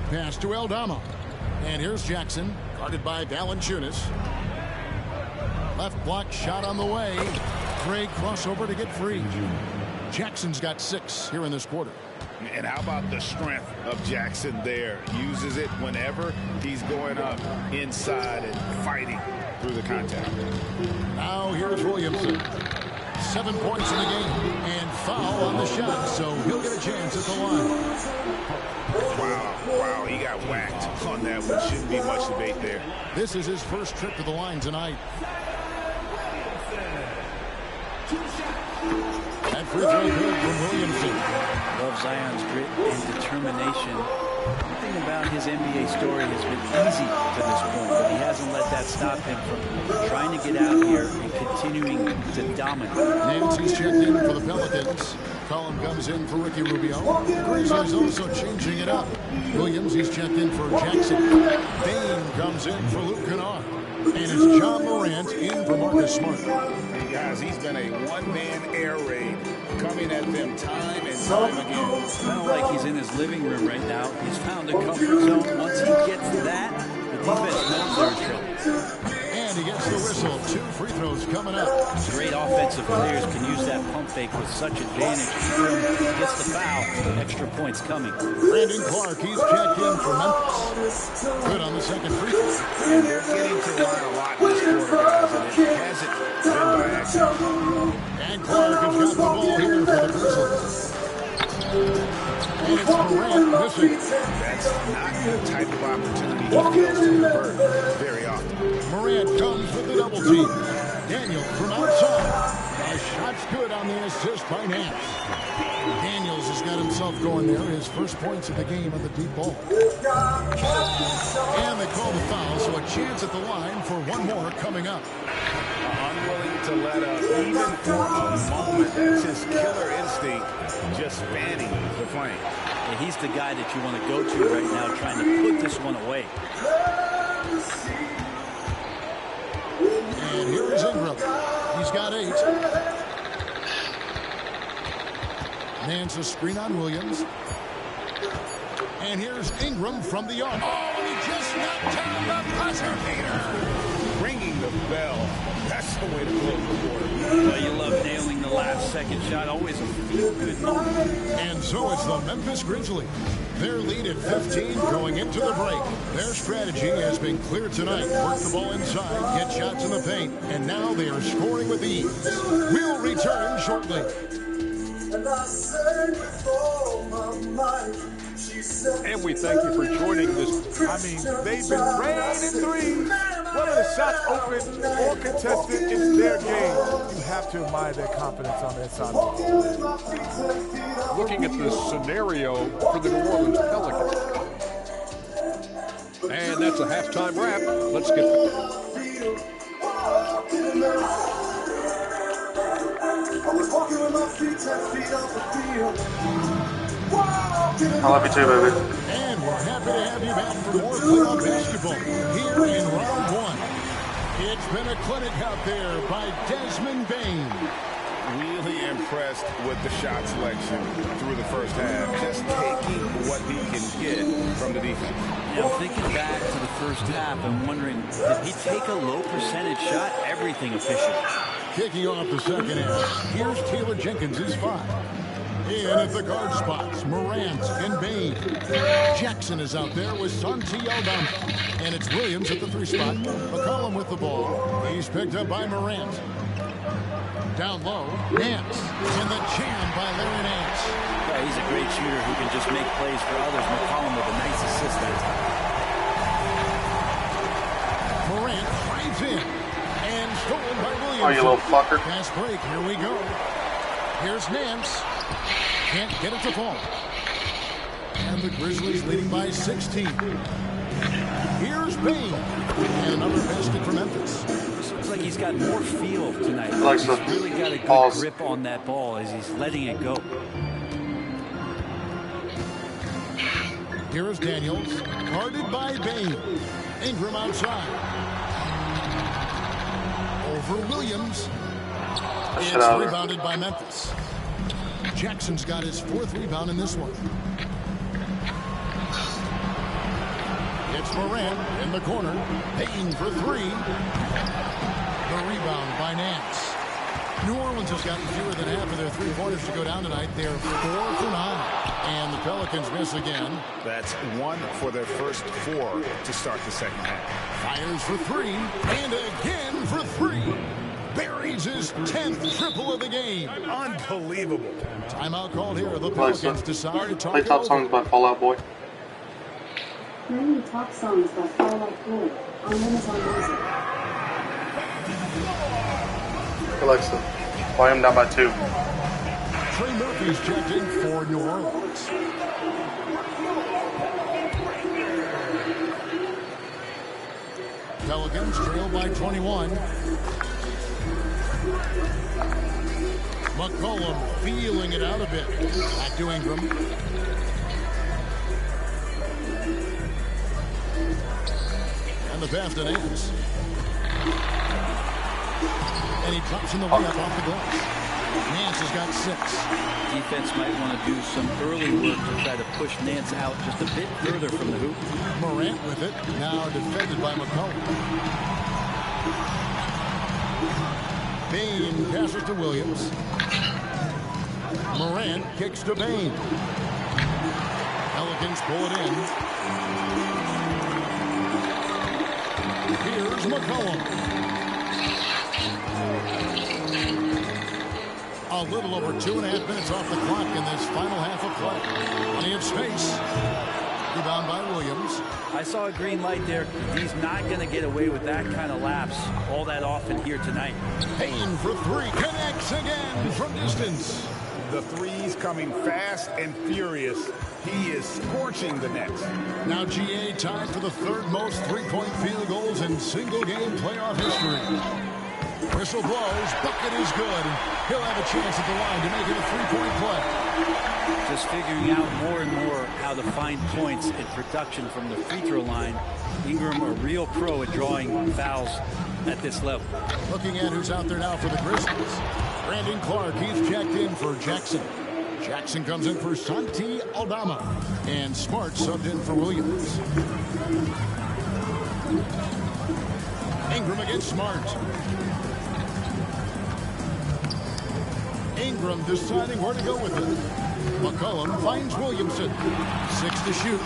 Pass to Aldama. And here's Jackson, guarded by Valanciunas. Left block shot on the way. Great crossover to get free. Jackson's got 6 here in this quarter. And how about the strength of Jackson there? Uses it whenever he's going up inside and fighting through the contact. Now here's Williamson. 7 points in the game and foul on the shot, so he'll get a chance at the line. Wow, he got whacked on that one. Shouldn't be much debate there. This is his first trip to the line tonight. That free throw good from Williamson. Love Zion's grit and determination. One thing about his NBA story has been easy to this point, but he hasn't let that stop him from trying to get out here and continuing to dominate. Nancy's checked in for the Pelicans. Collin comes in for Ricky Rubio. Grizzlies also changing it up. Williams, he's checked in for Jackson. Dane comes in for Luke Kennard. And it's John Morant in for Marcus Smart. Hey guys, he's been a one-man air raid coming at them time and time again. It's kind of like he's in his living room right now. He's found a comfort zone. Once he gets that, the defense knows they're in trouble. And he gets the whistle. 2 free throws coming up. Great offensive players can use that pump fake with such advantage. Ingram gets the foul. Extra points coming. Brandon Clark, he's checked in for Memphis. Good on the second free throw. And they're getting to line a lot in this quarter, guys, and it hasn't been by accident. And Clark has got the ball here for the Grizzlies. And it's Morant missing. That's not the type of opportunity he fails to convert very often. Morant comes with the double team. Daniel from outside. A shot's good on the assist by Nance. Daniels has got himself going there. His first points of the game on the deep ball. And they call the foul, so a chance at the line for one more coming up. Unwilling to let up even for a moment. That's his killer instinct, just fanning the flame. And he's the guy that you want to go to right now, trying to put this one away. And here is Ingram. He's got 8. Nance a screen on Williams. And here's Ingram from the arc. Oh, and he just knocked down the buzzer beater. Ringing the bell. That's the way to close the quarter. Well, you love nailing the last second shot. Always a feel-good moment. And so it's the Memphis Grizzlies. Their lead at 15 going into the break. Their strategy has been clear tonight. Work the ball inside, get shots in the paint, and now they are scoring with ease. We'll return shortly. And we thank you for joining this. I mean, they've been raining threes. Whether the shot's open or contested, it's their game. You have to admire their confidence on their side. Looking at the scenario for the New Orleans Pelicans. And that's a halftime wrap. Let's get I love you too, baby. And we're happy to have you back for more playoff basketball here in round 1. It's been a clinic out there by Desmond Bane. really impressed with the shot selection through the first half. Just taking what he can get from the defense. Now, thinking back to the first half, I'm wondering, did he take a low percentage shot? Everything efficient. Kicking off the second half, here's Taylor Jenkins' 5. In at the guard spots, Morant and Bain. Jackson is out there with Santi Aldama. And it's Williams at the 3 spot. McCollum with the ball. He's picked up by Morant. Down low, Nance. And the jam by Larry Nance. Yeah, he's a great shooter who can just make plays for others. McCollum with a nice assist that time. Morant drives in. And stolen by Williams. Oh, you little fucker. Fast break, here we go. Here's Nance. Can't get it to fall. And the Grizzlies leading by 16. Here's Bain. And another basket for Memphis. This looks like he's got more feel tonight. He's really got a good grip on that ball as he's letting it go. Here is Daniels. Guarded by Bain. Ingram outside. Over Williams. It's rebounded by Memphis. Jackson's got his 4th rebound in this one. It's Morant in the corner. Payton for 3. The rebound by Nance. New Orleans has gotten fewer than half of their 3-pointers to go down tonight. They're 4 for 9. And the Pelicans miss again. That's 1 for their first 4 to start the second half. Fires for 3. And again for 3. Buries his 10th triple of the game. Unbelievable. Timeout called here. The Pelicans decide to talk. Play Top Songs by Fall Out Boy. Playing Top Songs by Fall Out Boy on Amazon Music. Alexa, volume down by 2. Trey Murphy's checked in for New Orleans. Pelicans trail by 21. McCollum feeling it out a bit. Back to Ingram. And the pass to Nance. And he drops in the layup off the glass. Nance has got 6. Defense might want to do some early work to try to push Nance out just a bit further from the hoop. Morant with it. Now defended by McCollum. Bain passes to Williams. Morant kicks to Bain. Pelicans pull it in. Here's McCollum. A little over 2.5 minutes off the clock in this final half of play. Plenty of space. Rebound by Williams. I saw a green light there. He's not going to get away with that kind of lapse all that often here tonight. Payton for 3. Connects again from distance. The threes coming fast and furious. He is scorching the Nets. Now GA tied for the 3rd most 3-point field goals in single-game playoff history. Whistle blows. Bucket is good. He'll have a chance at the line to make it a 3-point play. Just figuring out more and more how to find points in production from the free throw line. Ingram, a real pro at drawing fouls at this level. Looking at who's out there now for the Grizzlies. Brandon Clark, he's checked in for Jackson. Jackson comes in for Santi Aldama. And Smart subbed in for Williams. Ingram against Smart. Ingram deciding where to go with it. McCollum finds Williamson. 6 to shoot.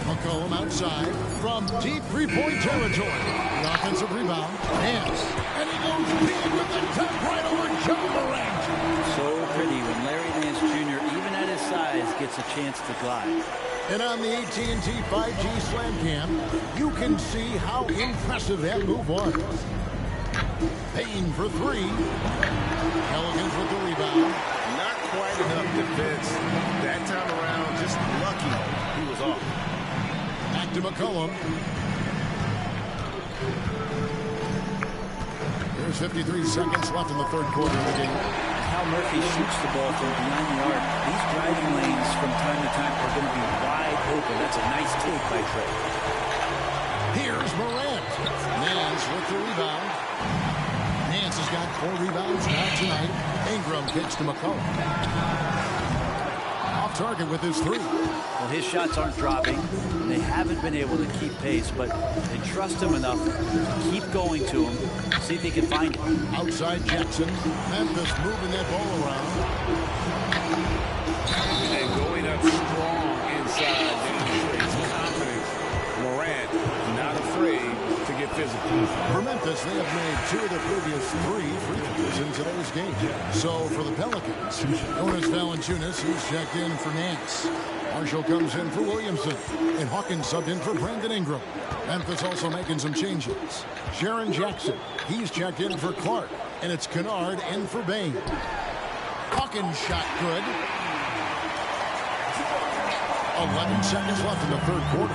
McCollum outside from deep 3-point territory. The offensive rebound. Nance. And he goes big with the tap right over John Morant. So pretty when Larry Nance Jr., even at his size, gets a chance to glide. And on the AT&T 5G Slam Cam, you can see how impressive that move was. Payton for 3. Pelicans with the rebound. Not quite enough defense. That time around, just lucky he was off. Back to McCollum. There's 53 seconds left in the 3rd quarter of the game. How Murphy shoots the ball from behind the arc. These driving lanes from time to time are going to be wide open. That's a nice take by Trey. Here's Morant. Nance with the rebound. Pitch to McCollum. Off target with his three. Well, his shots aren't dropping, and they haven't been able to keep pace, but they trust him enough to keep going to him, see if he can find it. Outside Jackson. Memphis moving that ball around. And going up strong inside demonstrates confidence. Morant not afraid to get physical. For Memphis, they have made 2 of the previous 3 free throws in today's game. So for the Pelicans, Jonas Valanciunas, who's checked in for Nance. Marshall comes in for Williamson. And Hawkins subbed in for Brandon Ingram. Memphis also making some changes. Jaren Jackson, he's checked in for Clark. And it's Kennard in for Bain. Hawkins shot good. 11 seconds left in the third quarter.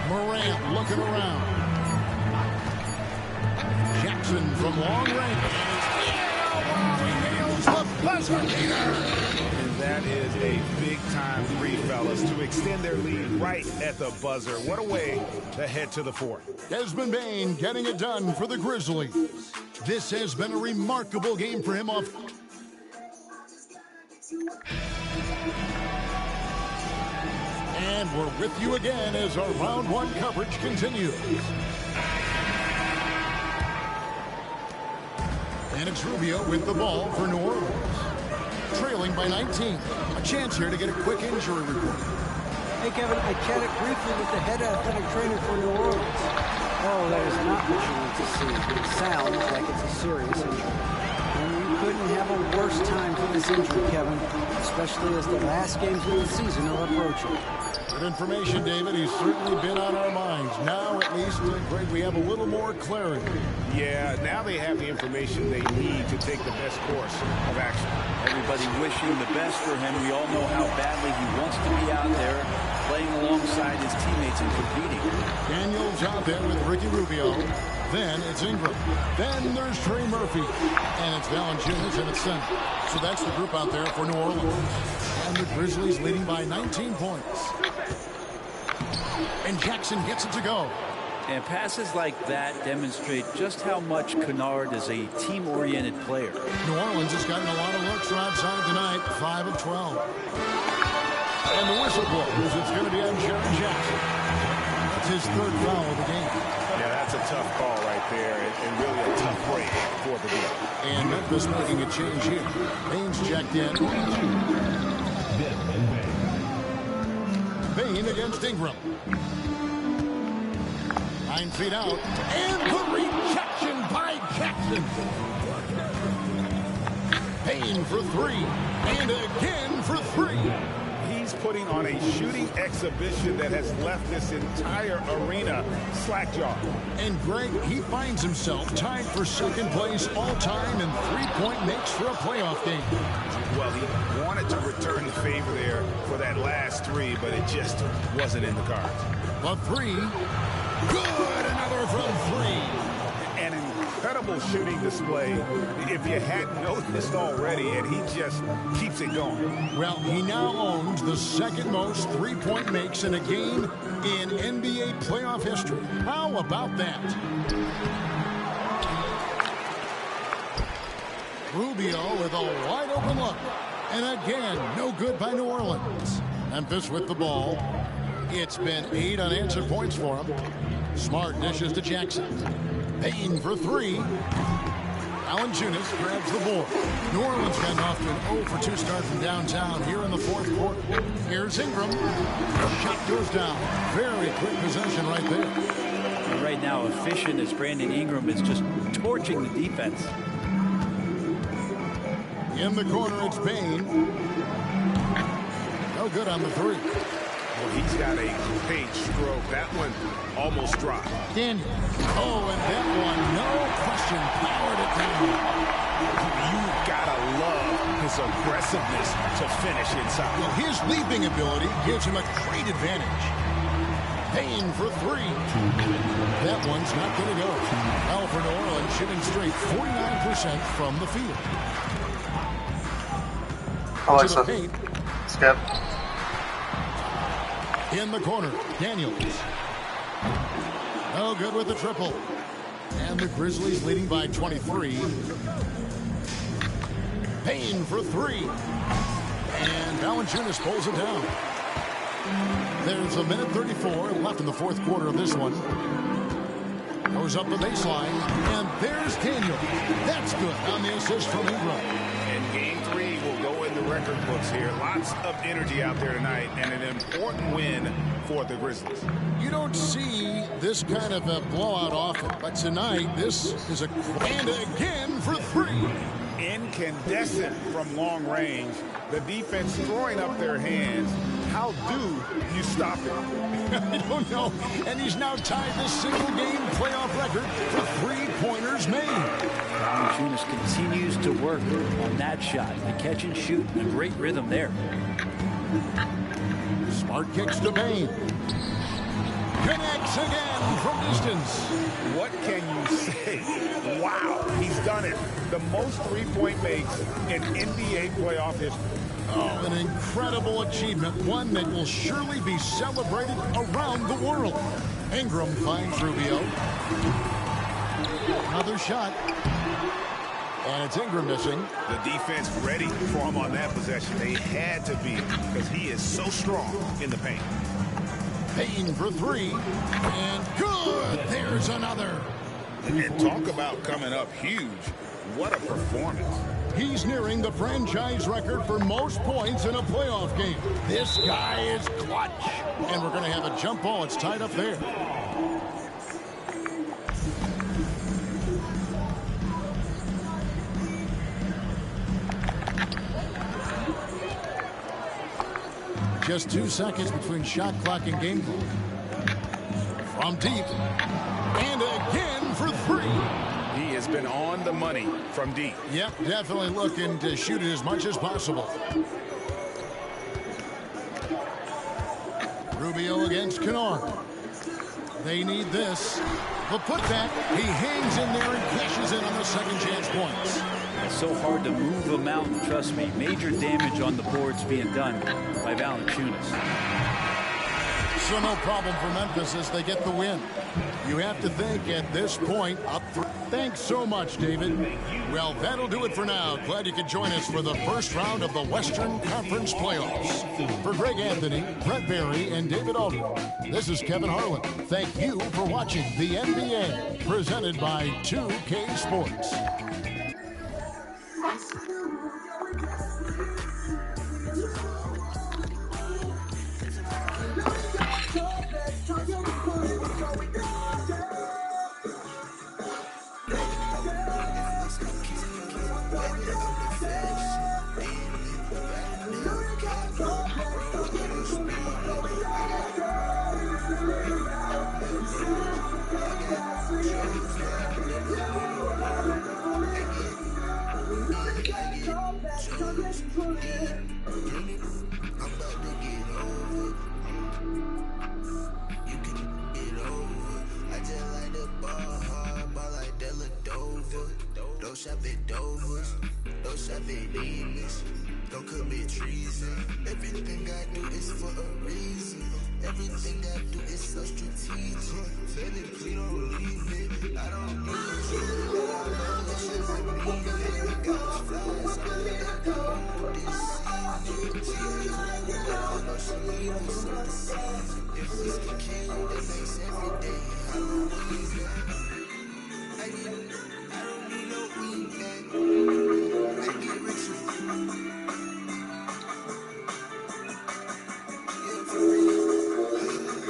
Morant looking around. Jackson from long range. He nails the buzzer beater. And that is a big-time three, fellas, to extend their lead right at the buzzer. What a way to head to the fourth. Desmond Bain getting it done for the Grizzlies. This has been a remarkable game for him off. And we're with you again as our round 1 coverage continues. And it's Rubio with the ball for New Orleans. Trailing by 19. A chance here to get a quick injury report. Hey, Kevin, I chatted briefly with the head athletic trainer for New Orleans. Oh, that is not what you want to see. It sounds like it's a serious injury. And you couldn't have a worse time for this injury, Kevin, especially as the last games of the season are approaching. Good information, David. He's certainly been on our minds. Now, at least, Greg, we have a little more clarity. Yeah, now they have the information they need to take the best course of action. Everybody wishing the best for him. We all know how badly he wants to be out there, playing alongside his teammates and competing. Daniels out there with Ricky Rubio. Then it's Ingram. Then there's Trey Murphy. And it's Valanciunas in its center. So that's the group out there for New Orleans. And the Grizzlies leading by 19 points. And Jackson gets it to go. And passes like that demonstrate just how much Kennard is a team-oriented player. New Orleans has gotten a lot of looks from outside tonight, 5 of 12. And the whistle blows. It's going to be on Jaren Jackson. That's his 3rd foul of the game. Yeah, that's a tough call right there, and really a tough break for the game. And Memphis making a change here. Bain's checked in. Bain against Ingram. 9 feet out. And the rejection by Jackson. Bain for 3. And again for 3. He's putting on a shooting exhibition that has left this entire arena slack-jawed. And Greg, he finds himself tied for 2nd place all-time in 3-point makes for a playoff game. Well, he wanted to return the favor there for that last 3, but it just wasn't in the cards. But 3. Good! Another from 3. An incredible shooting display, if you hadn't noticed already, and he just keeps it going. Well, he now owns the 2nd most 3-point makes in a game in NBA playoff history. How about that? Rubio with a wide open look. And again, no good by New Orleans. Memphis with the ball. It's been 8 unanswered points for him. Smart dishes to Jackson. Bain for 3. Valanciunas grabs the board. New Orleans got off to an 0-for-2 start from downtown here in the 4th quarter. Here's Ingram. The shot goes down. Very quick possession right there. And right now, efficient as Brandon Ingram is just torching the defense. In the corner, it's Bain. No good on the 3. Well, he's got a page stroke. That one almost dropped. Daniel. Oh, and that one, no question, powered it down. You gotta love his aggressiveness to finish inside. Well, his leaping ability gives him a great advantage. Bain for 3. That one's not going to go. Well, for New Orleans, shooting straight 49% from the field. Alexa, skip. In the corner, Daniels. No good with the triple. And the Grizzlies leading by 23. Payne for three. And Valanciunas pulls it down. There's a minute 34 left in the fourth quarter of this one. Goes up the baseline, and there's Daniel. That's good on the assist from Ingram. And game 3 will go in the record books here. Lots of energy out there tonight, and an important win for the Grizzlies. You don't see this kind of a blowout often, but tonight this is a... And again for three. Incandescent from long range. The defense throwing up their hands. How do you stop it? I don't know. And he's now tied the single-game playoff record for three-pointers made. Valanciunas continues to work on that shot. The catch and shoot, a great rhythm there. Smart kicks to Payne. Connects again from distance. What can you say? Wow, he's done it. The most three-point makes in NBA playoff history. Oh, an incredible achievement, one that will surely be celebrated around the world. Ingram finds Rubio. Another shot. And it's Ingram missing. The defense ready for him on that possession. They had to be, because he is so strong in the paint. Payne for three. And good. There's another. And talk about coming up huge. What a performance. He's nearing the franchise record for most points in a playoff game. This guy is clutch. And we're going to have a jump ball. It's tied up there. Just 2 seconds between shot clock and game clock. From deep. And again for three. He has been on the money from deep. Yep, definitely looking to shoot it as much as possible. Rubio against Kennard. They need this. The putback, he hangs in there and cashes in on the second chance points. It's so hard to move them out, trust me. Major damage on the boards being done by Valanciunas. So no problem for Memphis as they get the win. You have to think at this point up for... Thanks so much, David. Well, that'll do it for now. Glad you could join us for the first round of the Western Conference Playoffs. For Greg Anthony, Brett Barry, and David Aldridge, this is Kevin Harlan. Thank you for watching the NBA, presented by 2K Sports. Don't shop at Dover's, don't shop at Demons, don't commit treason. Everything I do is for a reason. Everything I do is so strategic. Baby, please don't leave me. I don't need you, but I know that you like me. I got flies, I got this scene. I know she leave me so deceived. If this can kill you, that makes every day Halloween. I don't need no weekend. I get rich. Yeah, for real.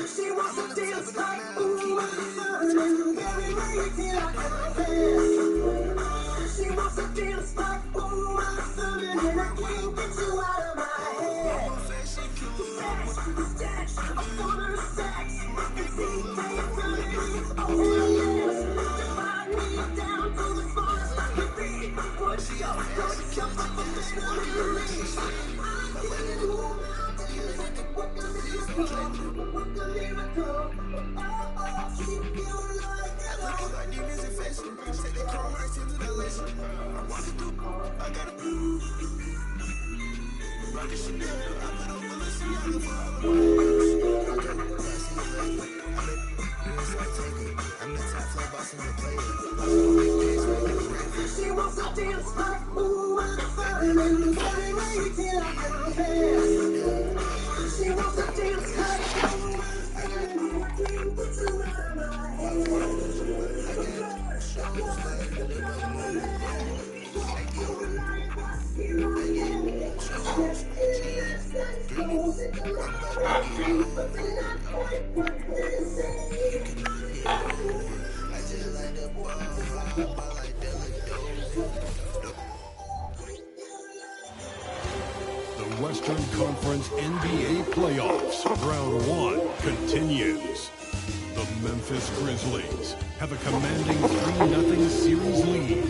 She wants to dance like ooh, everywhere you can, I got dance. She wants to dance like ooh, and I can't get you out of my head. Sex, I'm full of sex. I can see things oh yes. Down to the floor, I can be what she always jump up on the looking like demons in fashion. Take the chrome hearts into the lesson. I'm walking through, I got a rocket Chanel, I put on Balenciaga for all of my I'm the top floor boss in the player. The Western Conference NBA playoffs, round 1 continues. The Memphis Grizzlies have a commanding 3-0 series lead.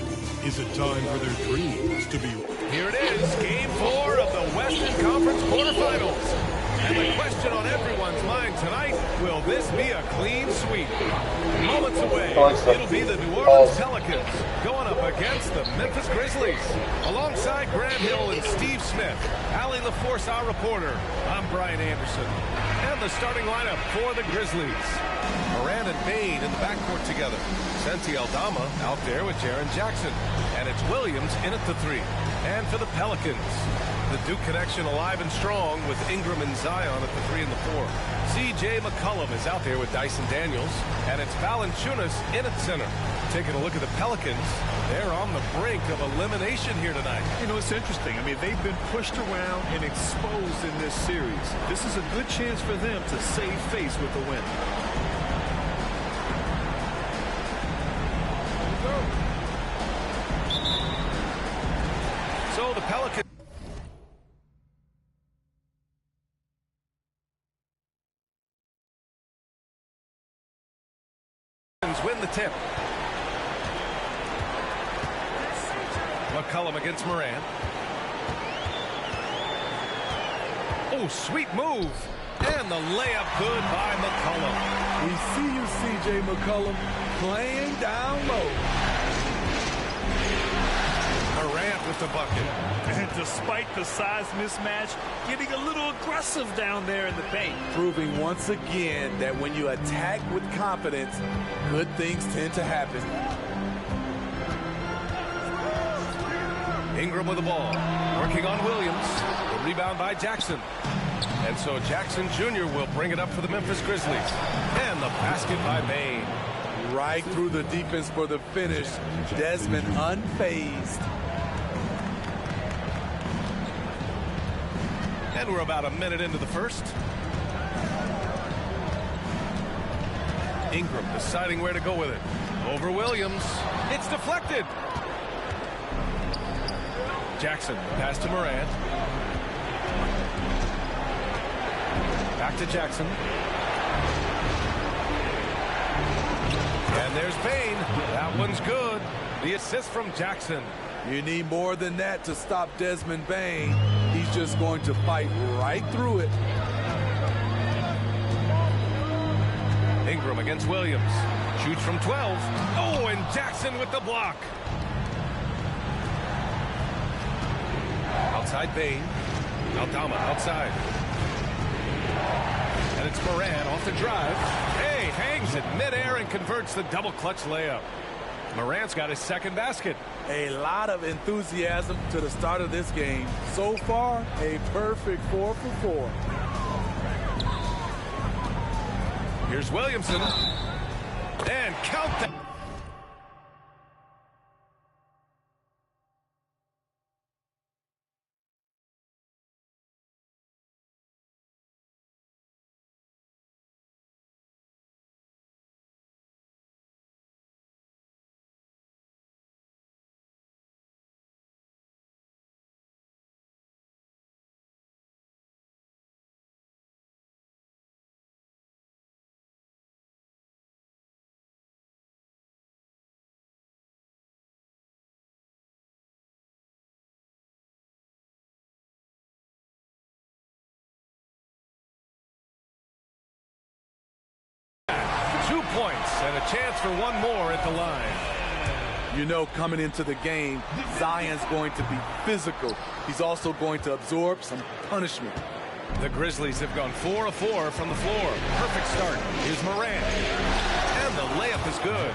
Is it time for their dreams to be... Here it is, Game 4 of the Western Conference quarterfinals. And the question on everyone's mind tonight, will this be a clean sweep? Moments away, it'll be the New Orleans Pelicans going up against the Memphis Grizzlies. Alongside Grant Hill and Steve Smith, Allie LaForce, our reporter, I'm Brian Anderson. And the starting lineup for the Grizzlies. Morant and Bane in the backcourt together. Santi Aldama out there with Jaren Jackson. And it's Williams in at the 3. And for the Pelicans, the Duke connection alive and strong with Ingram and Zion at the 3 and the 4. C.J. McCollum is out there with Dyson Daniels. And it's Valanciunas in at center. Taking a look at the Pelicans, they're on the brink of elimination here tonight. You know, it's interesting. I mean, they've been pushed around and exposed in this series. This is a good chance for them to save face with the win. So the Pelicans win the tip. McCollum against Morant. Oh, sweet move. And the layup good by McCollum. We see you, C.J. McCollum, playing down low. Morant with the bucket. And despite the size mismatch, getting a little aggressive down there in the paint. Proving once again that when you attack with confidence, good things tend to happen. Ingram with the ball. Working on Williams. The rebound by Jackson. And so Jackson Jr. will bring it up for the Memphis Grizzlies. And the basket by Bane. Right through the defense for the finish. Desmond unfazed. And we're about a minute into the first. Ingram deciding where to go with it. Over Williams. It's deflected. Jackson, pass to Morant. Back to Jackson. And there's Bane. That one's good. The assist from Jackson. You need more than that to stop Desmond Bane. He's just going to fight right through it. Ingram against Williams. Shoots from 12. Oh, and Jackson with the block. Outside Bane. Aldama outside. And it's Morant off the drive. Hey, hangs it midair and converts the double clutch layup. Morant's got his second basket. A lot of enthusiasm to the start of this game. So far, a perfect 4 for 4. Here's Williamson. And count that. Points and a chance for one more at the line. You know, coming into the game, Zion's going to be physical. He's also going to absorb some punishment. The Grizzlies have gone 4 of 4 from the floor. Perfect start. Here's Morant. And the layup is good.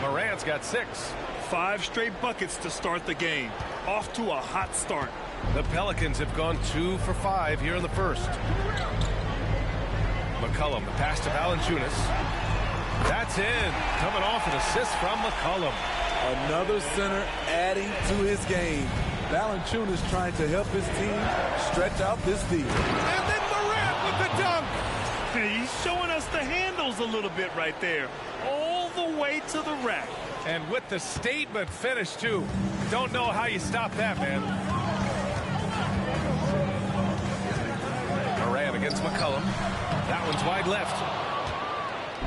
Morant's got 6. 5 straight buckets to start the game. Off to a hot start. The Pelicans have gone 2 for 5 here in the first. McCollum, the pass to Valanciunas. That's in. Coming off an assist from McCollum. Another center adding to his game. Valanciunas trying to help his team stretch out this lead. And then Morant with the dunk. He He's showing us the handles a little bit right there. All the way to the rack. And with the statement finish, too. Don't know how you stop that, man. Moran against McCollum. That one's wide left.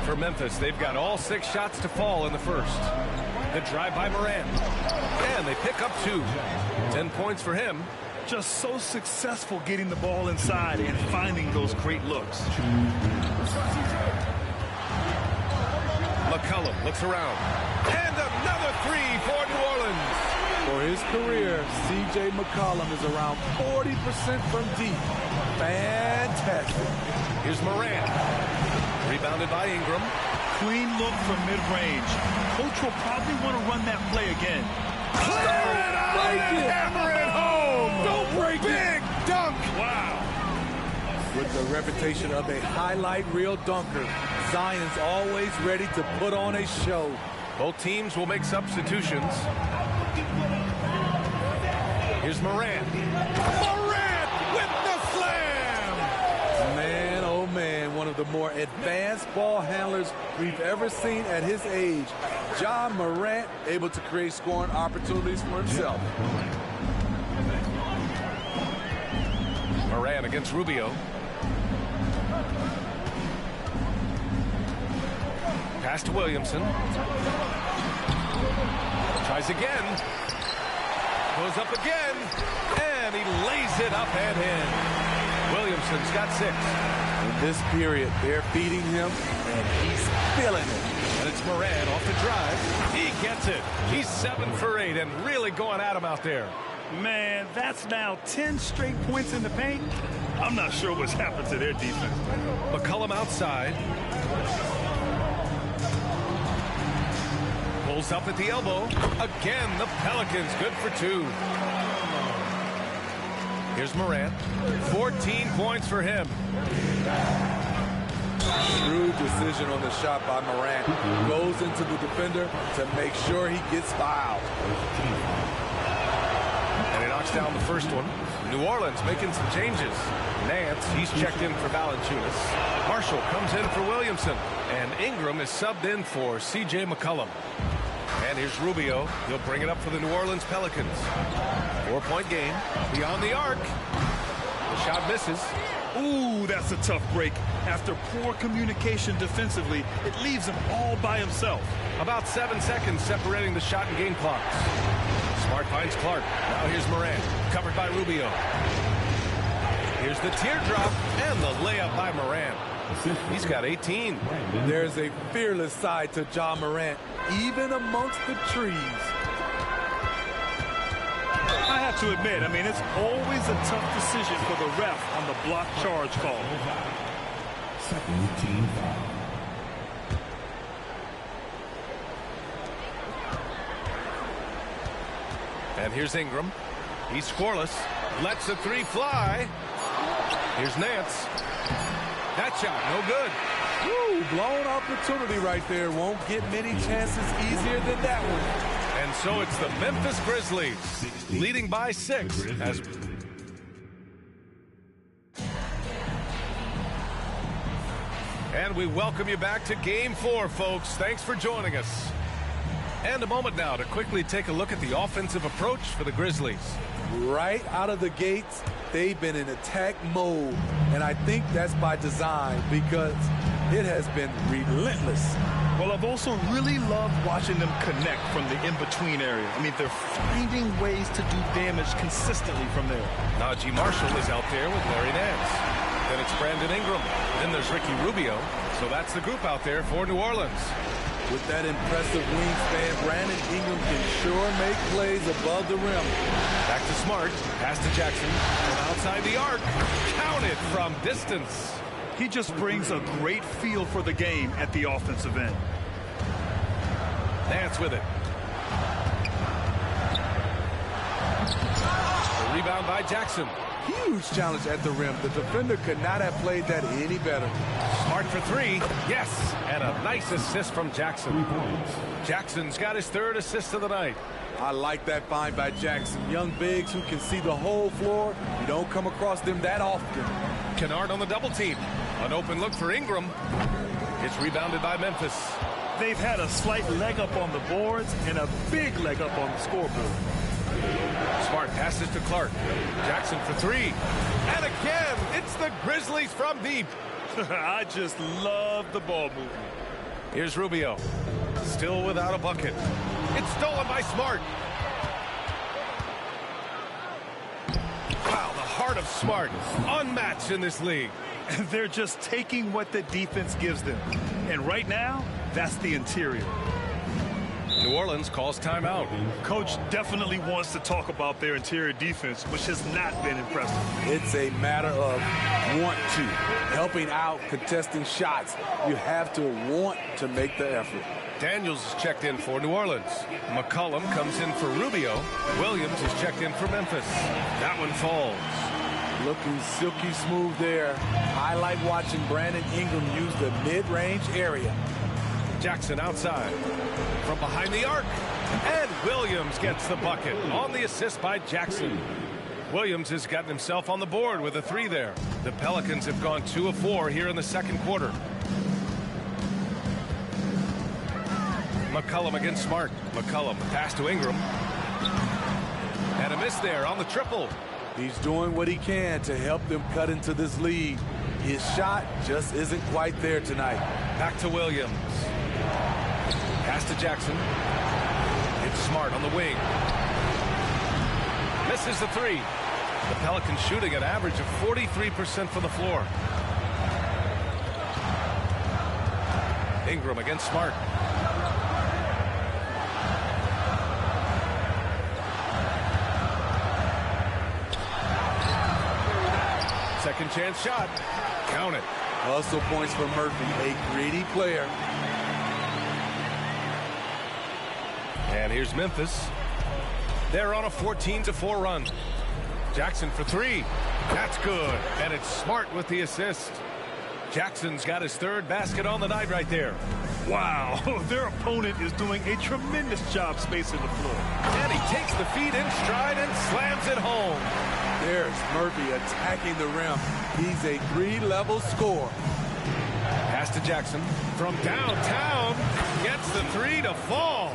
For Memphis, they've got all 6 shots to fall in the first. The drive by Moran. And they pick up 2. 10 points for him. Just so successful getting the ball inside and finding those great looks. McCollum looks around. And another 3 for New Orleans. For his career, C.J. McCollum is around 40% from deep. Fantastic. Here's Moran. Rebounded by Ingram. Clean look from mid-range. Coach will probably want to run that play again. Hammer it home. Don't break it. Big dunk. Wow. With the reputation of a highlight reel dunker, Zion's always ready to put on a show. Both teams will make substitutions. Here's Moran. Moran with the slam! Man, oh man, one of the more advanced ball handlers we've ever seen at his age. Ja Morant able to create scoring opportunities for himself. Moran against Rubio. Pass to Williamson. Tries again. Goes up again. And he lays it up and in. Williamson's got 6. In this period, they're feeding him, and he's feeling it. And it's Moran off the drive. He gets it. He's 7 for 8 and really going at him out there. Man, that's now 10 straight points in the paint. I'm not sure what's happened to their defense. McCollum outside. Pulls up at the elbow. Again, the Pelicans good for 2. Here's Moran. 14 points for him. Shrewd decision on the shot by Moran. Goes into the defender to make sure he gets fouled. And he knocks down the first one. New Orleans making some changes. Nance, he's checked in for Valanciunas. Marshall comes in for Williamson. And Ingram is subbed in for C.J. McCollum. And here's Rubio. He'll bring it up for the New Orleans Pelicans. 4-point game. Beyond the arc. The shot misses. Ooh, that's a tough break. After poor communication defensively, it leaves him all by himself. About 7 seconds separating the shot and game clocks. Smart finds Clark. Now here's Moran. Covered by Rubio. Here's the teardrop and the layup by Moran. He's got 18. There's a fearless side to Ja Morant, even amongst the trees. I have to admit, I mean, it's always a tough decision for the ref on the block charge call. Second team foul. And here's Ingram. He's scoreless. Lets the 3 fly. Here's Nance. That shot, no good. Woo, blown opportunity right there. Won't get many chances easier than that one. And so it's the Memphis Grizzlies leading by 6 as and we welcome you back to Game 4, folks. Thanks for joining us. And a moment now to quickly take a look at the offensive approach for the Grizzlies. Right out of the gates, they've been in attack mode. And I think that's by design because it has been relentless. Well, I've also really loved watching them connect from the in-between area. I mean, they're finding ways to do damage consistently from there. Najee Marshall is out there with Larry Nance. Then it's Brandon Ingram. Then there's Ricky Rubio. So that's the group out there for New Orleans. With that impressive wingspan, Brandon Ingram can sure make plays above the rim. Back to Smart. Pass to Jackson. From outside the arc. Counted from distance. He just brings a great feel for the game at the offensive end. Nance with it. The rebound by Jackson. Huge challenge at the rim. The defender could not have played that any better. Smart for 3. Yes. And a nice assist from Jackson. Jackson's got his 3rd assist of the night. I like that find by Jackson. Young bigs who can see the whole floor. You don't come across them that often. Kennard on the double team. An open look for Ingram. It's rebounded by Memphis. They've had a slight leg up on the boards and a big leg up on the scoreboard. Smart passes to Clark. Jackson for three. And again, it's the Grizzlies from deep. I just love the ball movement. Here's Rubio. Still without a bucket. It's stolen by Smart. Wow, the heart of Smart. Unmatched in this league. They're just taking what the defense gives them. And right now, that's the interior. New Orleans calls timeout. Coach definitely wants to talk about their interior defense, which has not been impressive. It's a matter of want to. Helping out, contesting shots. You have to want to make the effort. Daniels is checked in for New Orleans. McCollum comes in for Rubio. Williams is checked in for Memphis. That one falls. Looking silky smooth there. I like watching Brandon Ingram use the mid-range area. Jackson outside. From behind the arc. And Williams gets the bucket on the assist by Jackson. Williams has gotten himself on the board with a three there. The Pelicans have gone 2 of 4 here in the second quarter. McCollum against Smart. McCollum pass to Ingram. And a miss there on the triple. He's doing what he can to help them cut into this lead. His shot just isn't quite there tonight. Back to Williams. Pass to Jackson. It's Smart on the wing. Misses the three. The Pelicans shooting an average of 43% from the floor. Ingram against Smart. Second chance shot. Count it. Hustle points for Murphy, a greedy player. And here's Memphis. They're on a 14-4 run. Jackson for three. That's good. And it's Smart with the assist. Jackson's got his third basket on the night right there. Wow, their opponent is doing a tremendous job spacing the floor. And he takes the feed in stride and slams it home. There's Murphy attacking the rim. He's a 3-level scorer. Pass to Jackson from downtown. Gets the three to fall.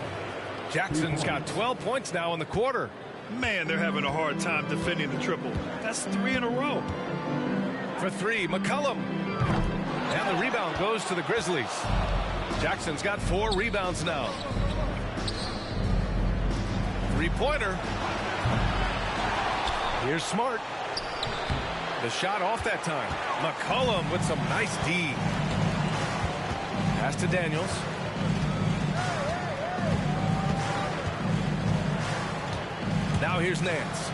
Jackson's got 12 points now in the quarter. Man, they're having a hard time defending the triple. That's 3 in a row. For three, McCollum. And the rebound goes to the Grizzlies. Jackson's got 4 rebounds now. Three-pointer. Here's Smart. The shot off that time. McCollum with some nice D. Pass to Daniels. Now here's Nance.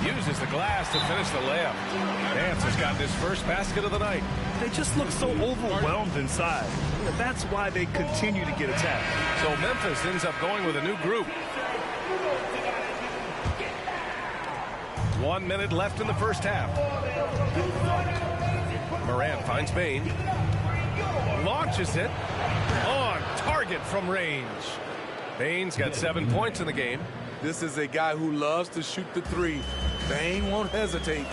Uses the glass to finish the layup. Nance has got his first basket of the night. They just look so overwhelmed inside. That's why they continue to get attacked. So Memphis ends up going with a new group. 1 minute left in the first half. Morant finds Bane. Launches it. On target from range. Bane's got 7 points in the game. This is a guy who loves to shoot the three. Bane won't hesitate.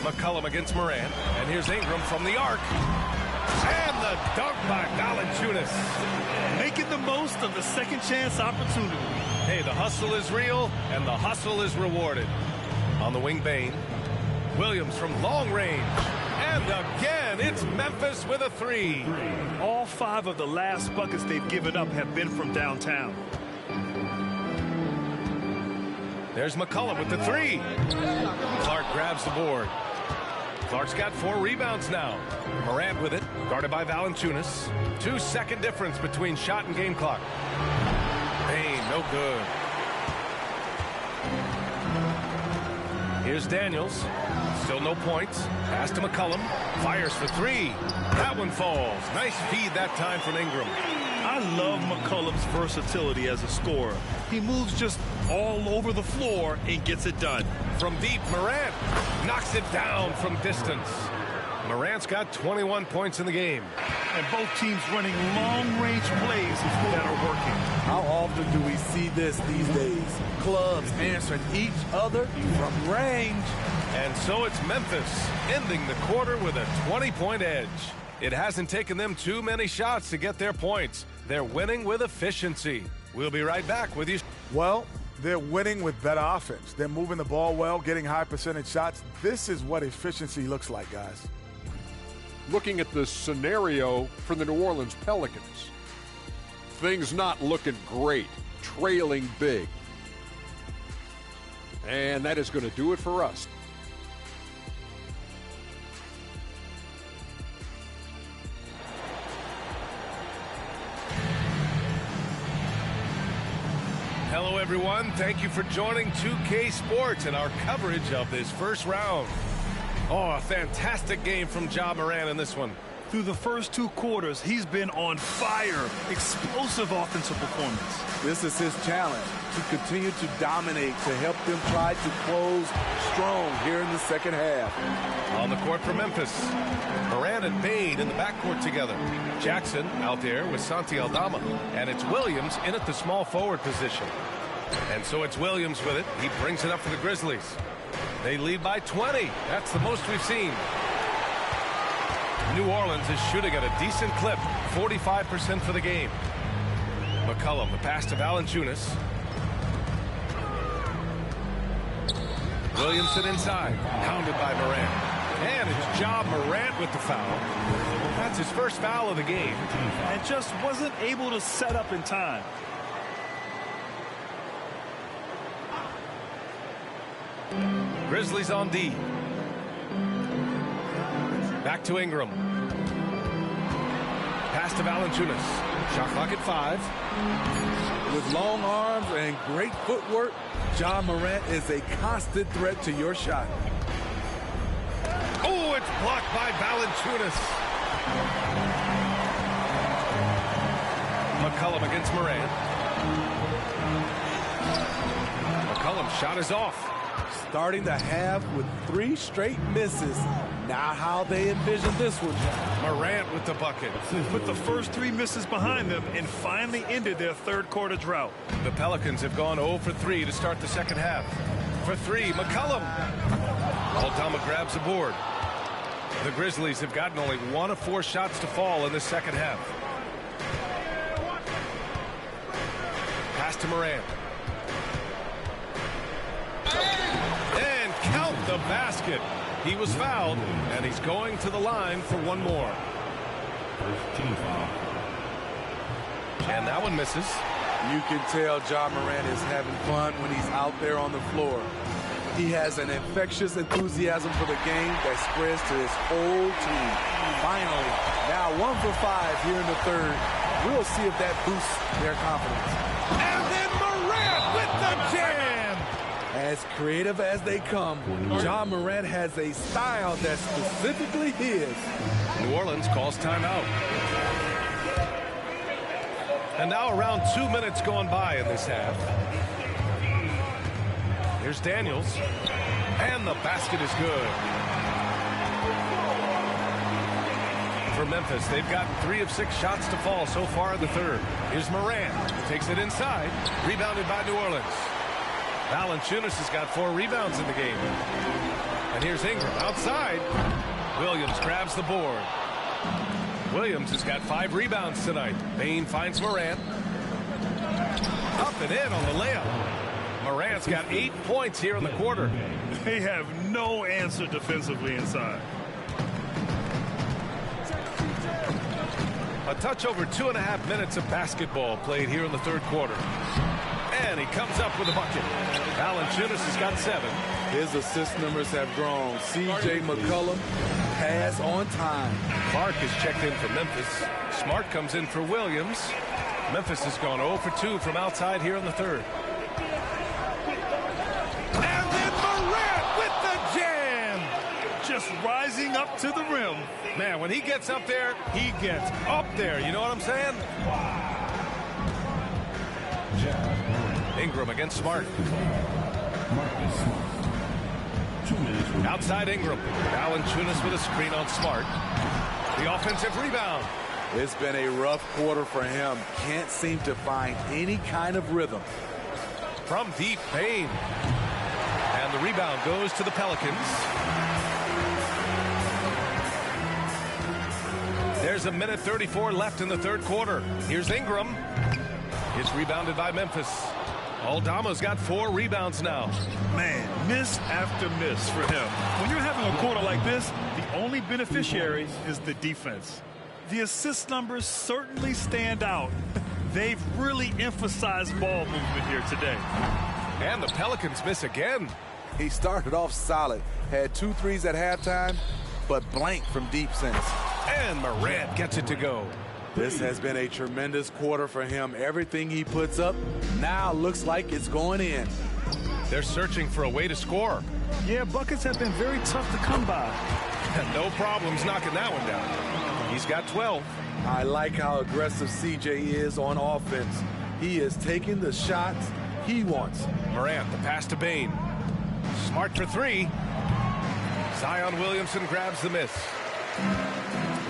McCollum against Morant. And here's Ingram from the arc. And the dunk by Valanciunas. Making the most of the second chance opportunity. Hey, the hustle is real, and the hustle is rewarded. On the wing, Bane. Williams from long range. And again, it's Memphis with a three. All 5 of the last buckets they've given up have been from downtown. There's McCollum with the three. Clark grabs the board. Clark's got 4 rebounds now. Morant with it, guarded by Valanciunas. 2-second difference between shot and game clock. Bane, no good. Here's Daniels. Still no points. Pass to McCollum. Fires for three. That one falls. Nice feed that time from Ingram. I love McCollum's versatility as a scorer. He moves just all over the floor and gets it done. From deep, Morant knocks it down from distance. Morant's got 21 points in the game. And both teams running long-range plays that are working. How often do we see this these days? Clubs answering each other from range. And so it's Memphis ending the quarter with a 20-point edge. It hasn't taken them too many shots to get their points. They're winning with efficiency. We'll be right back with you. Well, they're winning with better offense. They're moving the ball well, getting high percentage shots. This is what efficiency looks like, guys. Looking at the scenario for the New Orleans Pelicans. Things not looking great, trailing big. And that is going to do it for us. Hello, everyone. Thank you for joining 2K Sports and our coverage of this first round. Oh, a fantastic game from Ja Morant in this one. Through the first 2 quarters, he's been on fire. Explosive offensive performance. This is his challenge, to continue to dominate, to help them try to close strong here in the second half. On the court for Memphis, Morant and Bade in the backcourt together. Jackson out there with Santi Aldama. And it's Williams in at the small forward position. And so it's Williams with it. He brings it up for the Grizzlies. They lead by 20. That's the most we've seen. New Orleans is shooting at a decent clip, 45% for the game. McCollum, the pass to Valanciunas. Williamson inside, pounded by Morant. And it's Ja Morant with the foul. That's his first foul of the game. And just wasn't able to set up in time. Grizzlies on D. Back to Ingram. Pass to Valanciunas. Shot clock at 5. With long arms and great footwork, Ja Morant is a constant threat to your shot. Oh, it's blocked by Valanciunas. McCollum against Morant. McCollum's shot is off. Starting the half with 3 straight misses. Not how they envisioned this one. Morant with the bucket. With the first 3 misses behind them and finally ended their third quarter drought. The Pelicans have gone 0 for 3 to start the second half. For 3, McCollum. Aldama grabs the board. The Grizzlies have gotten only 1 of 4 shots to fall in the second half. Pass to Morant. And count the basket. He was fouled, and he's going to the line for 1 more. First team foul. And that one misses. You can tell Ja Morant is having fun when he's out there on the floor. He has an infectious enthusiasm for the game that spreads to his whole team. Finally, now 1 for 5 here in the third. We'll see if that boosts their confidence. And then Morant with the jam! As creative as they come, Ja Morant has a style that's specifically his. New Orleans calls timeout. And now around 2 minutes gone by in this half. Here's Daniels. And the basket is good. For Memphis, they've gotten 3 of 6 shots to fall so far in the third. Here's Morant. Takes it inside. Rebounded by New Orleans. Valanciunas has got 4 rebounds in the game. And here's Ingram outside. Williams grabs the board. Williams has got 5 rebounds tonight. Bane finds Morant. Up and in on the layup. Morant's got 8 points here in the quarter. They have no answer defensively inside. A touch over 2.5 minutes of basketball played here in the third quarter. And he comes up with a bucket. Valanciunas has got 7. His assist numbers have grown. C.J. McCollum pass on time. Clark is checked in for Memphis. Smart comes in for Williams. Memphis has gone 0 for 2 from outside here in the third. And then Morant with the jam! Just rising up to the rim. Man, when he gets up there, he gets up there. You know what I'm saying? Ingram against Smart. Outside Ingram. Valanciunas with a screen on Smart. The offensive rebound. It's been a rough quarter for him. Can't seem to find any kind of rhythm. From deep, Bane. And the rebound goes to the Pelicans. There's a minute 34 left in the third quarter. Here's Ingram. It's rebounded by Memphis. Aldama's got 4 rebounds now. Man, miss after miss for him. When you're having a quarter like this, the only beneficiary is the defense. The assist numbers certainly stand out. They've really emphasized ball movement here today. And the Pelicans miss again. He started off solid, had 2 threes at halftime, but blank from deep since. And Morant gets it to go. This has been a tremendous quarter for him. Everything he puts up now looks like it's going in. They're searching for a way to score. Yeah, buckets have been very tough to come by. And no problems knocking that one down. He's got 12. I like how aggressive CJ is on offense. He is taking the shots he wants. Morant, the pass to Bane. Smart for 3. Zion Williamson grabs the miss.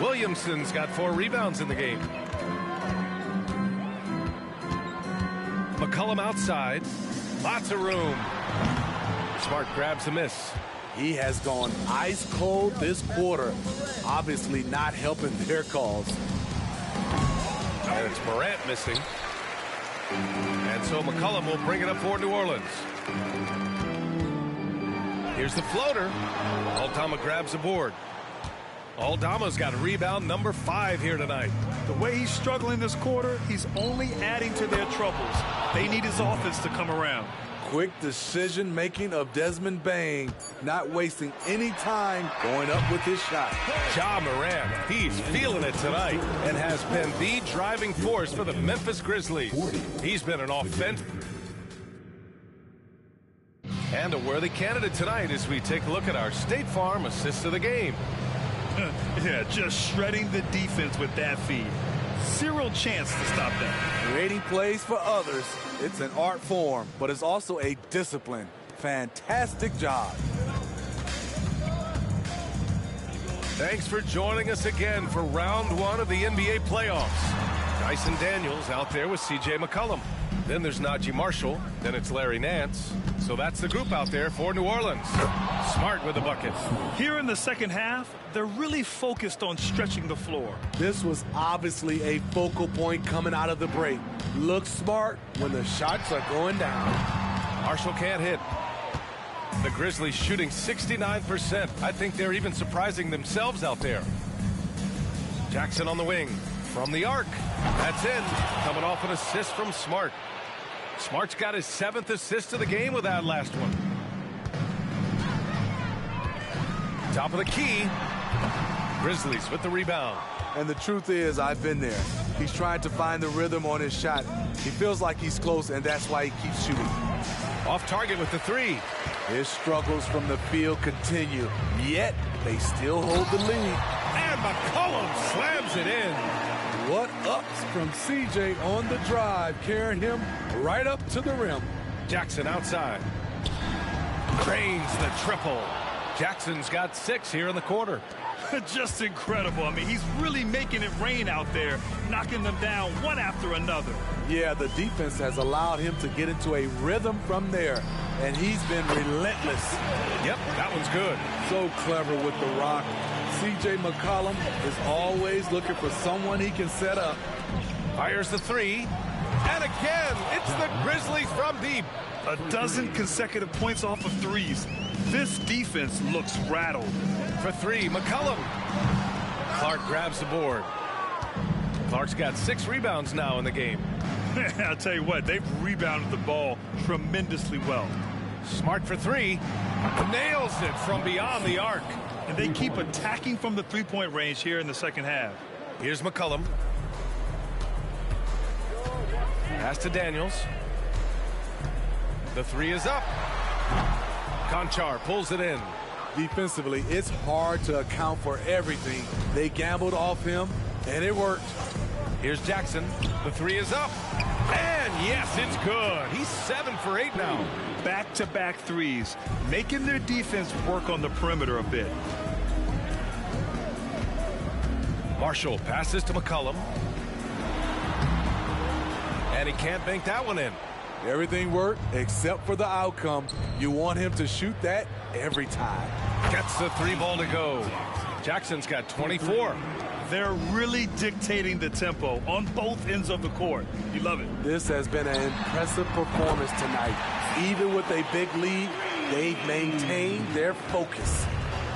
Williamson's got 4 rebounds in the game. McCollum outside. Lots of room. Smart grabs the miss. He has gone ice cold this quarter. Obviously not helping their cause. And it's Morant missing. And so McCollum will bring it up for New Orleans. Here's the floater. Aldama grabs the board. Aldama's got rebound number 5 here tonight. The way he's struggling this quarter, he's only adding to their troubles. They need his offense to come around. Quick decision-making of Desmond Bane, not wasting any time going up with his shot. Ja Morant, he's feeling it tonight and has been the driving force for the Memphis Grizzlies. He's been an offense and a worthy candidate tonight as we take a look at our State Farm assist of the game. Yeah, just shredding the defense with that feed. Zero chance to stop that. Creating plays for others, it's an art form, but it's also a discipline. Fantastic job. Thanks for joining us again for round 1 of the NBA playoffs. Dyson Daniels out there with C.J. McCollum. Then there's Najee Marshall. Then it's Larry Nance. So that's the group out there for New Orleans. Smart with the bucket. Here in the second half, they're really focused on stretching the floor. This was obviously a focal point coming out of the break. Look smart when the shots are going down. Marshall can't hit. The Grizzlies shooting 69%. I think they're even surprising themselves out there. Jackson on the wing. From the arc. That's in. Coming off an assist from Smart. Smart's got his 7th assist of the game with that last one. Top of the key. Grizzlies with the rebound. And the truth is, I've been there. He's trying to find the rhythm on his shot. He feels like he's close, and that's why he keeps shooting. Off target with the 3. His struggles from the field continue, yet they still hold the lead. And McCollum slams it in. What ups from CJ on the drive, carrying him right up to the rim. Jackson outside. Drains the triple. Jackson's got 6 here in the quarter. Just incredible. I mean, he's really making it rain out there, knocking them down one after another. Yeah, the defense has allowed him to get into a rhythm from there, and he's been relentless. Yep, that one's good. So clever with the rock. C.J. McCollum is always looking for someone he can set up. Fires the 3. And again, it's the Grizzlies from deep. A dozen consecutive points off of threes. This defense looks rattled. For 3, McCollum. Clark grabs the board. Clark's got 6 rebounds now in the game. I'll tell you what, they've rebounded the ball tremendously well. Smart for 3. Nails it from beyond the arc. And they keep attacking from the three-point range here in the second half. Here's McCollum. Pass to Daniels. The 3 is up. Conchar pulls it in. Defensively, it's hard to account for everything. They gambled off him, and it worked. Here's Jackson. The 3 is up. And yes, it's good. He's 7 for 8 now. Back-to-back threes, making their defense work on the perimeter a bit. Marshall passes to McCollum. And he can't bank that one in. Everything worked except for the outcome. You want him to shoot that every time. Gets the 3 ball to go. Jackson's got 24. They're really dictating the tempo on both ends of the court. You love it. This has been an impressive performance tonight. Even with a big lead, they've maintained their focus.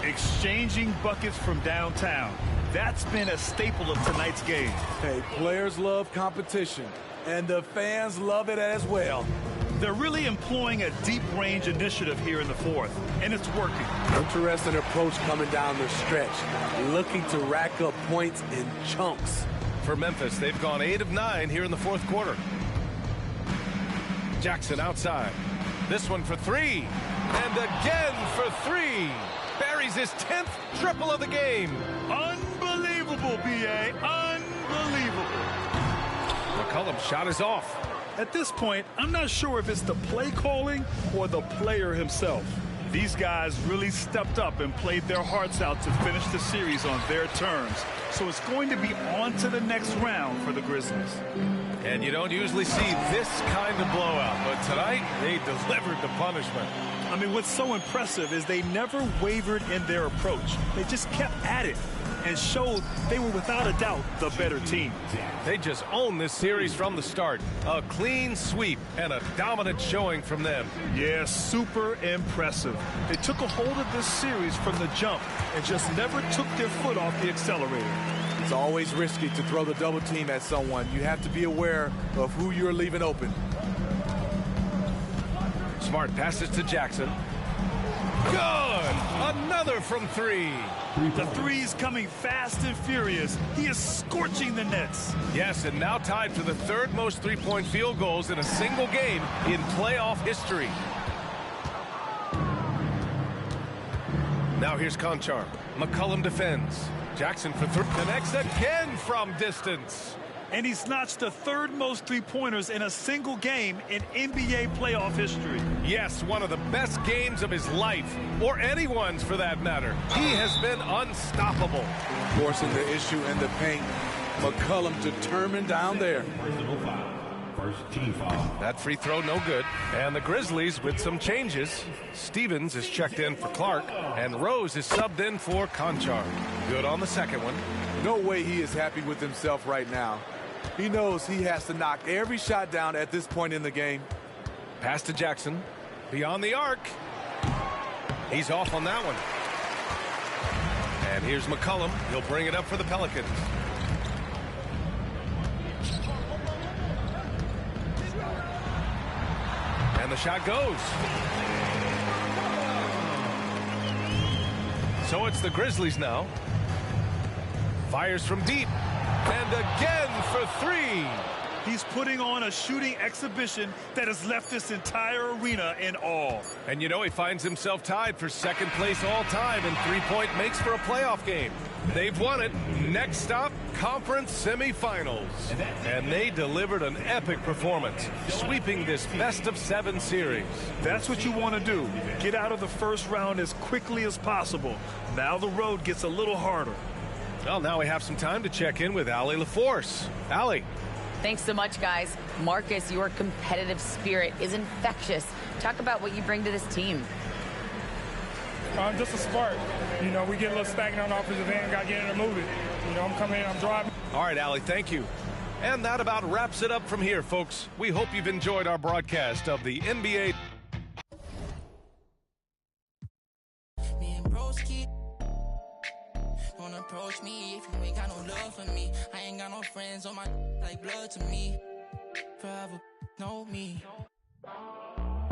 Exchanging buckets from downtown. That's been a staple of tonight's game. Hey, players love competition, and the fans love it as well. They're really employing a deep-range initiative here in the fourth, and it's working. Interesting approach coming down the stretch, looking to rack up points in chunks. For Memphis, they've gone 8 of 9 here in the fourth quarter. Jackson outside. This one for 3. And again for 3. Buries his 10th triple of the game. Unbelievable, B.A. Unbelievable. McCollum's shot is off. At this point, I'm not sure if it's the play calling or the player himself. These guys really stepped up and played their hearts out to finish the series on their terms. So it's going to be on to the next round for the Grizzlies. And you don't usually see this kind of blowout, but tonight they delivered the punishment. I mean, what's so impressive is they never wavered in their approach. They just kept at it and showed they were without a doubt the better team. They just owned this series from the start. A clean sweep and a dominant showing from them. Yeah, super impressive. They took a hold of this series from the jump and just never took their foot off the accelerator. It's always risky to throw the double team at someone. You have to be aware of who you're leaving open. Smart passes to Jackson. Good! Another from 3. The three's coming fast and furious. He is scorching the nets. Yes, and now tied for the 3rd most three-point field goals in a single game in playoff history. Now here's Conchar. McCollum defends. Jackson for 3. Connects again from distance. And he's notched the 3rd most three-pointers in a single game in NBA playoff history. Yes, one of the best games of his life, or anyone's for that matter. He has been unstoppable. Forcing the issue in the paint. McCollum determined down there. First team foul. That free throw no good. And the Grizzlies with some changes. Stevens is checked in for Clark, and Rose is subbed in for Conchar. Good on the second one. No way he is happy with himself right now. He knows he has to knock every shot down at this point in the game. Pass to Jackson. Beyond the arc. He's off on that one. And here's McCollum. He'll bring it up for the Pelicans. And the shot goes. So it's the Grizzlies now. Fires from deep. And again for 3. He's putting on a shooting exhibition that has left this entire arena in awe. And you know, he finds himself tied for 2nd place all time in three-point makes for a playoff game. They've won it. Next stop, conference semifinals. And they delivered an epic performance, sweeping this best-of-7 series. That's what you want to do. Get out of the first round as quickly as possible. Now the road gets a little harder. Well, now we have some time to check in with Allie LaForce. Allie. Thanks so much, guys. Marcus, your competitive spirit is infectious. Talk about what you bring to this team. Just a spark. You know, we get a little stagnant on the offensive end, got to get in and move it. You know, I'm coming in, I'm driving. All right, Allie, thank you. And that about wraps it up from here, folks. We hope you've enjoyed our broadcast of the NBA. Don't approach me if you ain't got no love for me. I ain't got no friends on my like blood to me. Forever know me.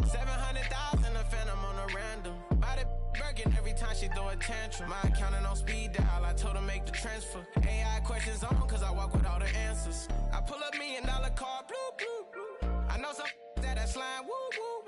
700,000 a phantom on a random. Body Birkin every time she throw a tantrum. My accountant on speed dial. I told her make the transfer. AI questions on cause I walk with all the answers. I pull up $1 million car. Blue, blue, blue. I know some that slime. Woo, woo.